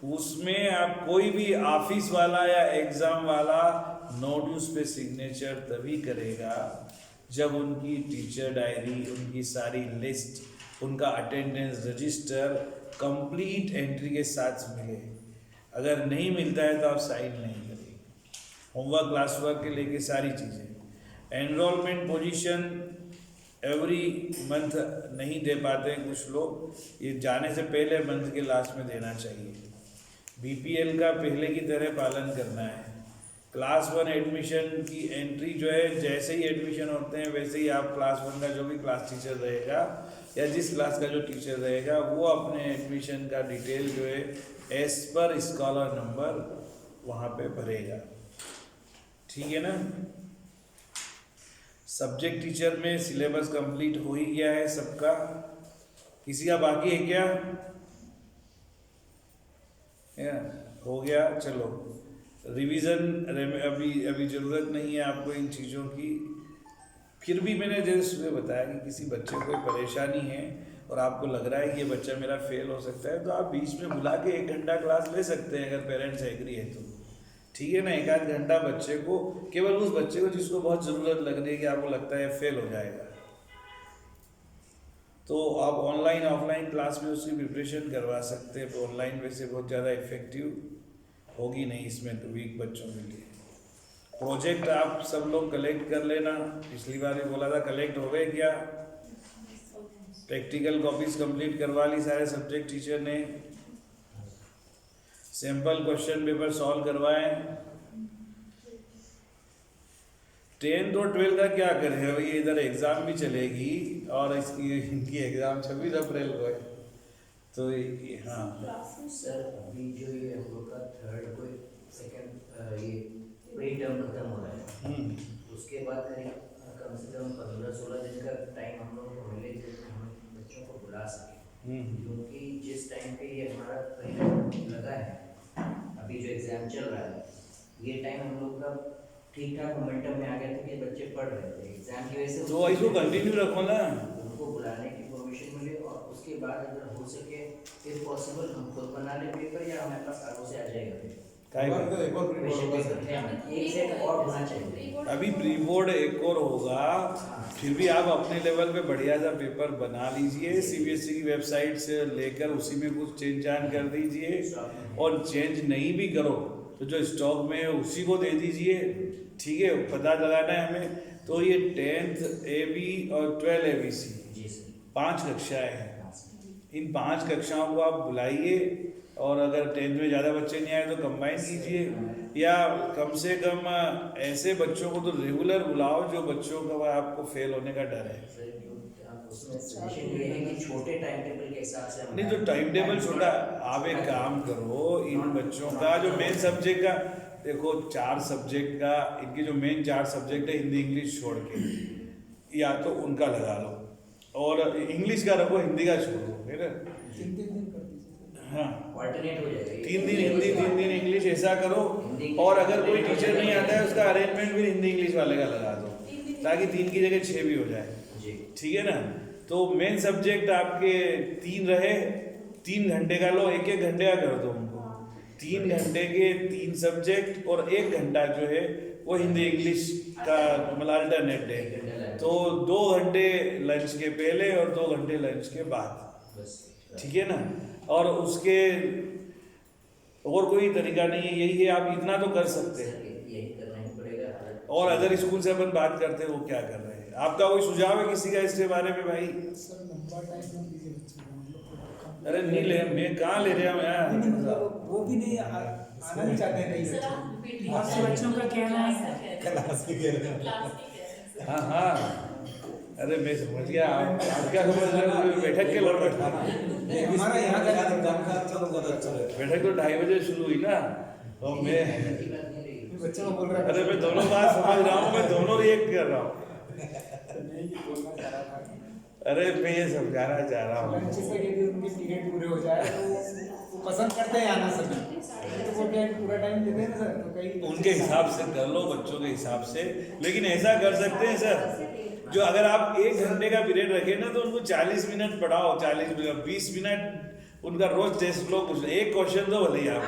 उसमें आप कोई भी ऑफिस वाला या एग्ज़ाम वाला नोटिस पे सिग्नेचर तभी करेगा जब उनकी टीचर डायरी, उनकी सारी लिस्ट, उनका अटेंडेंस रजिस्टर कंप्लीट एंट्री के साथ मिले। अगर नहीं मिलता है तो आप साइन नहीं करेंगे। होमवर्क, क्लास वर्क के लेके सारी चीज़ें। एनरोलमेंट पोजीशन एवरी मंथ नहीं दे पाते हैं कुछ लोग, ये जाने से पहले मंथ के लास्ट में देना चाहिए। बीपीएल का पहले की तरह पालन करना है। क्लास 1 एडमिशन की एंट्री जो है, जैसे ही एडमिशन होते हैं वैसे ही आप क्लास 1 का जो भी क्लास टीचर रहेगा या जिस क्लास का जो टीचर रहेगा, वो अपने एडमिशन का डिटेल जो है एज पर स्कॉलर नंबर वहाँ पे भरेगा, ठीक है ना। सब्जेक्ट टीचर में सिलेबस कंप्लीट हो ही गया है सबका, किसी का बाकी है क्या? हो गया, चलो रिवीजन अभी ज़रूरत नहीं है आपको इन चीज़ों की। फिर भी मैंने जैसे सुबह बताया कि किसी बच्चे को कोई परेशानी है और आपको लग रहा है कि ये बच्चा मेरा फेल हो सकता है, तो आप बीच में बुला के 1 घंटा क्लास ले सकते हैं अगर पेरेंट्स एग्री है तो, ठीक है ना। 1 आध घंटा बच्चे को, केवल उस बच्चे को जिसको बहुत ज़रूरत लग रही है कि आपको लगता है फेल हो जाएगा, तो आप ऑनलाइन ऑफलाइन क्लास में उसकी प्रिपरेशन करवा सकते हैं। ऑनलाइन वैसे बहुत ज़्यादा इफेक्टिव होगी नहीं इसमें तो वीक बच्चों के लिए। प्रोजेक्ट आप सब लोग कलेक्ट कर लेना, पिछली बार भी बोला था, कलेक्ट हो गए क्या? प्रैक्टिकल कॉपीज कंप्लीट करवा ली सारे सब्जेक्ट टीचर ने। सैम्पल क्वेश्चन पेपर सॉल्व करवाए। 10th और 12th का क्या करें, ये इधर एग्ज़ाम भी चलेगी और इनकी एग्ज़ाम 26 अप्रैल को है, तो हाँ सर अभी जो ये हम लोग का 3rd को 2nd ये प्री टर्म खत्म हो रहा है, उसके बाद कम से कम 15-16 दिन का टाइम हम लोग को मिले जो हम बच्चों को बुला सकें, क्योंकि जिस टाइम पे ये हमारा प्री टर्म लगा है, अभी जो एग्ज़ाम चल रहा है, ये टाइम हम लोग का ठीक ठाक मोमेंटम में आ गया था कि बच्चे पढ़ रहे थे एग्ज़ाम की वजह से, तो इसको कंटिन्यू रखो ना, उनको बुलाने की परमिशन मिले, और उसके बाद अगर हो सके इफ पॉसिबल हम खुद बना ले पेपर, या हमारे पास आगे से आ जाएगा काहे एक और क्वेश्चन प्रिंट पेपर है, एक सेट और होना चाहिए। अभी प्री बोर्ड एक और होगा, फिर भी आप अपने लेवल पे बढ़िया सा पेपर बना लीजिए, सीबीएसई की वेबसाइट से लेकर उसी में कुछ चेंज चान कर दीजिए, और चेंज नहीं भी करो तो जो स्टॉक में है उसी को दे दीजिए, ठीक है। पता लगाना है हमें। तो ये 10th AB और 12 ABC जी सर। 5 कक्षाएं हैं, इन 5 कक्षाओं को आप बुलाइए, और अगर 10th में ज़्यादा बच्चे नहीं आए तो कंबाइन कीजिए, या कम से कम ऐसे बच्चों को तो रेगुलर बुलाओ जो बच्चों का आपको फेल होने का डर है। सर उसमें सजेशन ये है कि छोटे टाइम टेबल के हिसाब से नहीं, तो टाइम टेबल छोटा, आप एक काम करो, इन बच्चों का जो मेन सब्जेक्ट का, देखो 4 सब्जेक्ट का, इनके जो मेन 4 सब्जेक्ट है हिंदी इंग्लिश छोड़ के, या तो उनका लगा लो, और इंग्लिश का रखो, हिंदी का छोड़ो, फिर 3-3 दिन कर दीजिए। हाँ ऑल्टरनेट हो जाएगा, 3 दिन हिंदी 3 दिन इंग्लिश, ऐसा करो। और अगर कोई टीचर नहीं आता है उसका अरेंजमेंट भी हिंदी इंग्लिश वाले का लगा दो, ताकि 3 की जगह 6 भी हो जाए, जी ठीक है ना। तो मेन सब्जेक्ट आपके 3 रहे, 3 घंटे का लो, 1-1 घंटे का कर दो उनको, 3 घंटे के 3 सब्जेक्ट, और 1 घंटा जो है वो हिंदी इंग्लिश का मतलब अल्टरनेट डे। तो 2 घंटे लंच के पहले और 2 घंटे लंच के बाद, बस ठीक है ना। और उसके और कोई तरीका नहीं है, यही है, आप इतना तो कर सकते हैं। यही करना ही पड़ेगा। और अगर स्कूल से अपन बात करते हैं वो क्या कर रहे हैं, आपका कोई सुझाव है किसी का इसके बारे में भाई? सर लंबा टाइम मत दीजिए बच्चों को, हम लोग को कम। अरे नहीं ले, मैं कहाँ ले रहा हूँ यार, नहीं, मतलब वो भी नहीं आना नहीं चाहते हैं कई बच्चे। बहुत से बच्चों का कहना है क्लास में कह रहे हैं। हाँ हाँ, अरे मैं समझ गया, आप क्या समझ रहे हो, बैठक के लड़ बैठा, नहीं, हमारा यहाँ का काम का अच्छा तो बहुत अच्छा है। बैठक तो 2:30 बजे शुरू हुई ना, और मैं, बच्चों को बोल रहा अरे मैं दोनों बात समझ रहा हूँ, मैं दोनों रिएक्ट कर रहा हूँ। नहीं, ये बोलना चाह रहा था अरे मैं ये समझाना चाह रहा हूँ, लंच से यदि उनके पीरियड पूरे हो जाए तो वो पसंद करते हैं आना सर, तो वो टाइम पूरा टाइम देते हैं ना सर, तो कई उनके हिसाब से कर लो, बच्चों के हिसाब से। लेकिन ऐसा कर सकते हैं सर, जो अगर आप 1 घंटे का पीरियड रखें ना, तो उनको 40 मिनट पढ़ाओ, 40 मिनट 20 मिनट उनका रोज टेस्ट लो, कुछ एक क्वेश्चन तो भले ही आप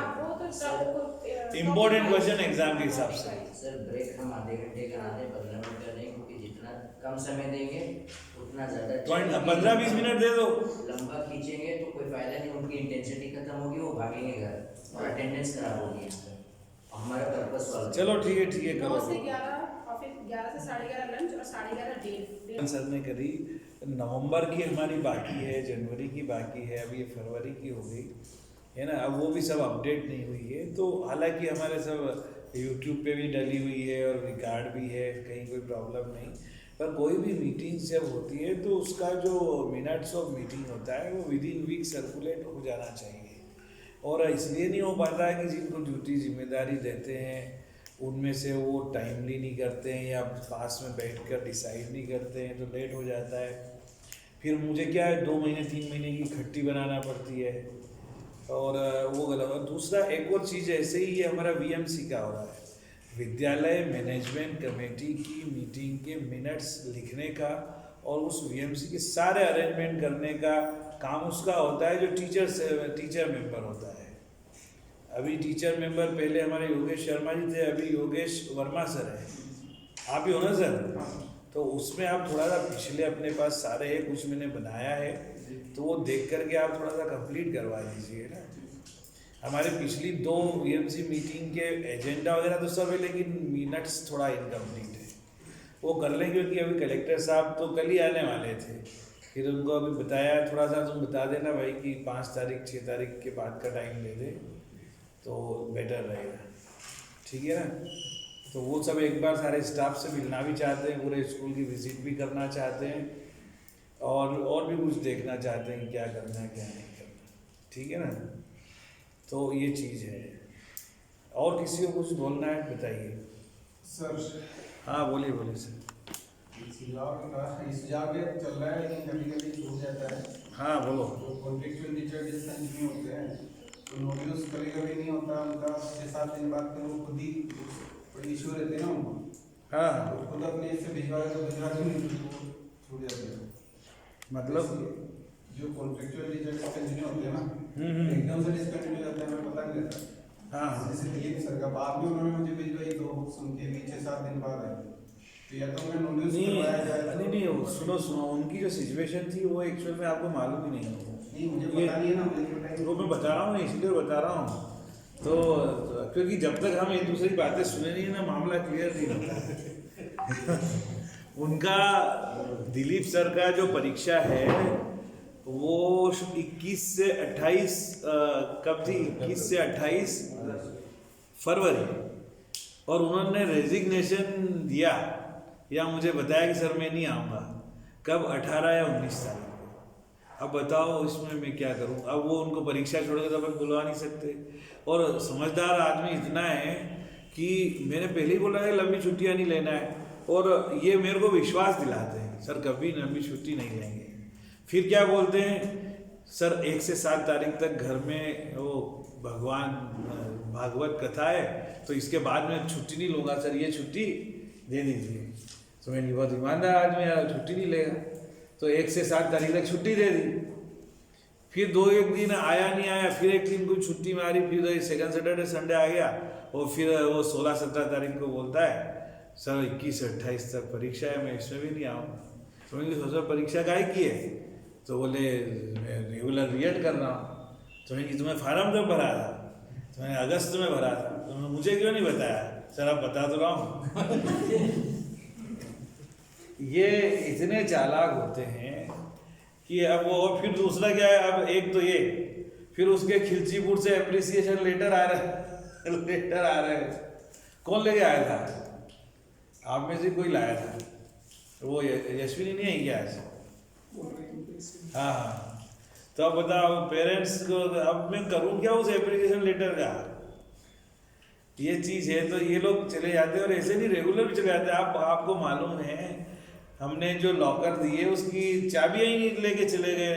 इम्पोर्टेंट क्वेश्चन एग्जाम के हिसाब से। सर ब्रेक हम आधे घंटे का आधे 15 मिनट का दें, क्योंकि जितना कम समय देंगे उतना ज्यादा 15-20 मिनट दे दो। लंबा खींचेंगे तो कोई फायदा नहीं, उनकी इंटेंसिटी खत्म होगी, वो भागेंगे घर और अटेंडेंस खराब होगी। हमारा पर्पस सॉल्व। चलो ठीक है 9 करो। से 11 और फिर 11 से 11:30 लंच और 11:30 डेट। सर ने करी, नवंबर की हमारी बाकी है, जनवरी की बाकी है, अभी ये फरवरी की हो गई है ना, अब वो भी सब अपडेट नहीं हुई है। तो हालांकि हमारे सब यूट्यूब पे भी डली हुई है और रिकॉर्ड भी है, कहीं कोई प्रॉब्लम नहीं। पर कोई भी मीटिंग जब होती है तो उसका जो मिनट्स ऑफ मीटिंग होता है वो विद इन वीक सर्कुलेट हो जाना चाहिए। और इसलिए नहीं हो पाता है कि जिनको ड्यूटी जिम्मेदारी देते हैं उनमें से वो टाइमली नहीं करते हैं, या पास में बैठकर डिसाइड नहीं करते हैं, तो लेट हो जाता है। फिर मुझे क्या है 2 महीने 3 महीने की खट्टी बनाना पड़ती है, और वो गलत। और दूसरा एक और चीज़ ऐसे ही ये हमारा VMC का हो रहा है, विद्यालय मैनेजमेंट कमेटी की मीटिंग के मिनट्स लिखने का और उस VMC के सारे अरेंजमेंट करने का काम उसका होता है, जो टीचर मेंबर होता है। अभी टीचर मेंबर पहले हमारे योगेश शर्मा जी थे, अभी योगेश वर्मा सर है, आप ही हो ना सर? तो उसमें आप थोड़ा सा पिछले अपने पास सारे है, कुछ मैंने बनाया है, तो वो देख करके आप थोड़ा सा कंप्लीट करवा दीजिए ना। हमारे पिछली 2 VMC मीटिंग के एजेंडा वगैरह तो सब है, लेकिन मिनट्स थोड़ा इनकम्प्लीट है, वो कर लें, क्योंकि अभी कलेक्टर साहब तो कल ही आने वाले थे। फिर उनको अभी बताया, थोड़ा सा तुम बता देना भाई कि 5 तारीख 6 तारीख के बाद का टाइम ले दे तो बेटर रहेगा, ठीक है ना। तो वो सब एक बार सारे स्टाफ से मिलना भी चाहते हैं, पूरे स्कूल की विजिट भी करना चाहते हैं, और भी कुछ देखना चाहते हैं क्या करना है क्या नहीं करना, ठीक है ना। तो ये चीज़ है। और किसी को कुछ बोलना है बताइए सर। हाँ बोलिए बोलिए सर। सुझाव ये चल रहा है, लेकिन कभी कभी छूट जाता है। हाँ बोलो। तो कॉन्ट्रेक्चुअल टीचर डिस्टेंस नहीं होते हैं, तो नोटिस कभी कभी नहीं होता उनका, 6-7 दिन बाद फिर वो खुद ही कोई इशू रहते हैं ना उनको। हाँ तो खुद अपने से भिजवा तो भिजवा नहीं, छूट जाते हैं। मतलब जो कॉन्ट्रेक्चुअल टीचर डिसकंटिन्यू होते हैं ना, हम्म। एकदम से डिसकंटिन्यू जाते हैं, हमें पता नहीं रहता। हाँ जैसे ये सर का बाद में उन्होंने मुझे भिजवाई 2 बुक्स उनके भी 6-7 दिन बाद आई। तो या तो मैं नोटिस करवाया जाए तो- नहीं वो सुनो उनकी जो सिचुएशन थी वो एक्चुअल में आपको मालूम ही नहीं है। नहीं मुझे पता नहीं है ना, मुझे क्यों टाइम वो मैं बता रहा हूँ इसलिए बता रहा हूँ तो क्योंकि जब तक हम एक दूसरे की बातें सुने नहीं है ना मामला क्लियर नहीं होता। उनका दिलीप सर का जो परीक्षा है वो 21 से 28 कब थी 21 से 28 फरवरी और उन्होंने रेजिग्नेशन दिया या मुझे बताया कि सर मैं नहीं आऊँगा कब 18 या 19 तारीख को। अब बताओ इसमें मैं क्या करूँ। अब वो उनको परीक्षा छोड़ के तो अपन बुलवा नहीं सकते और समझदार आदमी इतना है कि मैंने पहले ही बोला है लंबी छुट्टियाँ नहीं लेना है और ये मेरे को विश्वास दिलाते हैं सर कभी लंबी छुट्टी नहीं लेंगे। फिर क्या बोलते हैं सर 1 से 7 तारीख तक घर में वो भगवान भागवत कथा है तो इसके बाद में छुट्टी नहीं लूँगा सर ये छुट्टी दे दीजिए। तो मैंने बहुत ईमानदार आदमी है छुट्टी नहीं लेगा तो 1 से 7 तारीख तक छुट्टी दे दी। फिर 2-1 दिन आया नहीं आया फिर एक दिन कोई छुट्टी मारी फिर सेकंड सैटरडे संडे आ गया और फिर वो 16-17 तारीख को बोलता है सर 21 से 28 तक परीक्षा है मैं इसमें भी नहीं आऊँगा। तो मैंने सोचा परीक्षा काहे की है तो बोले मैं रेगुलर रीएड कर रहा हूँ। तो मैंने तुम्हें फार्म कब भरा था तो मैंने अगस्त में भरा था तो मुझे क्यों नहीं बताया सर आप बता तो रहा हूँ। ये इतने चालाक होते हैं कि अब वो और फिर दूसरा क्या है अब एक तो ये फिर उसके खिलचीपुर से एप्रिसिएशन लेटर आ रहे हैं। कौन लेके आया था आप में से कोई लाया था वो यशविनी नहीं है क्या ऐसे? हाँ तो अब बताओ पेरेंट्स को अब मैं करूँ क्या उस एप्लीकेशन लेटर का। ये चीज़ है तो ये लोग चले जाते हैं और ऐसे नहीं रेगुलर भी चले जाते हैं। आपको मालूम है हमने जो लॉकर दिए उसकी चाबियां ही लेके चले गए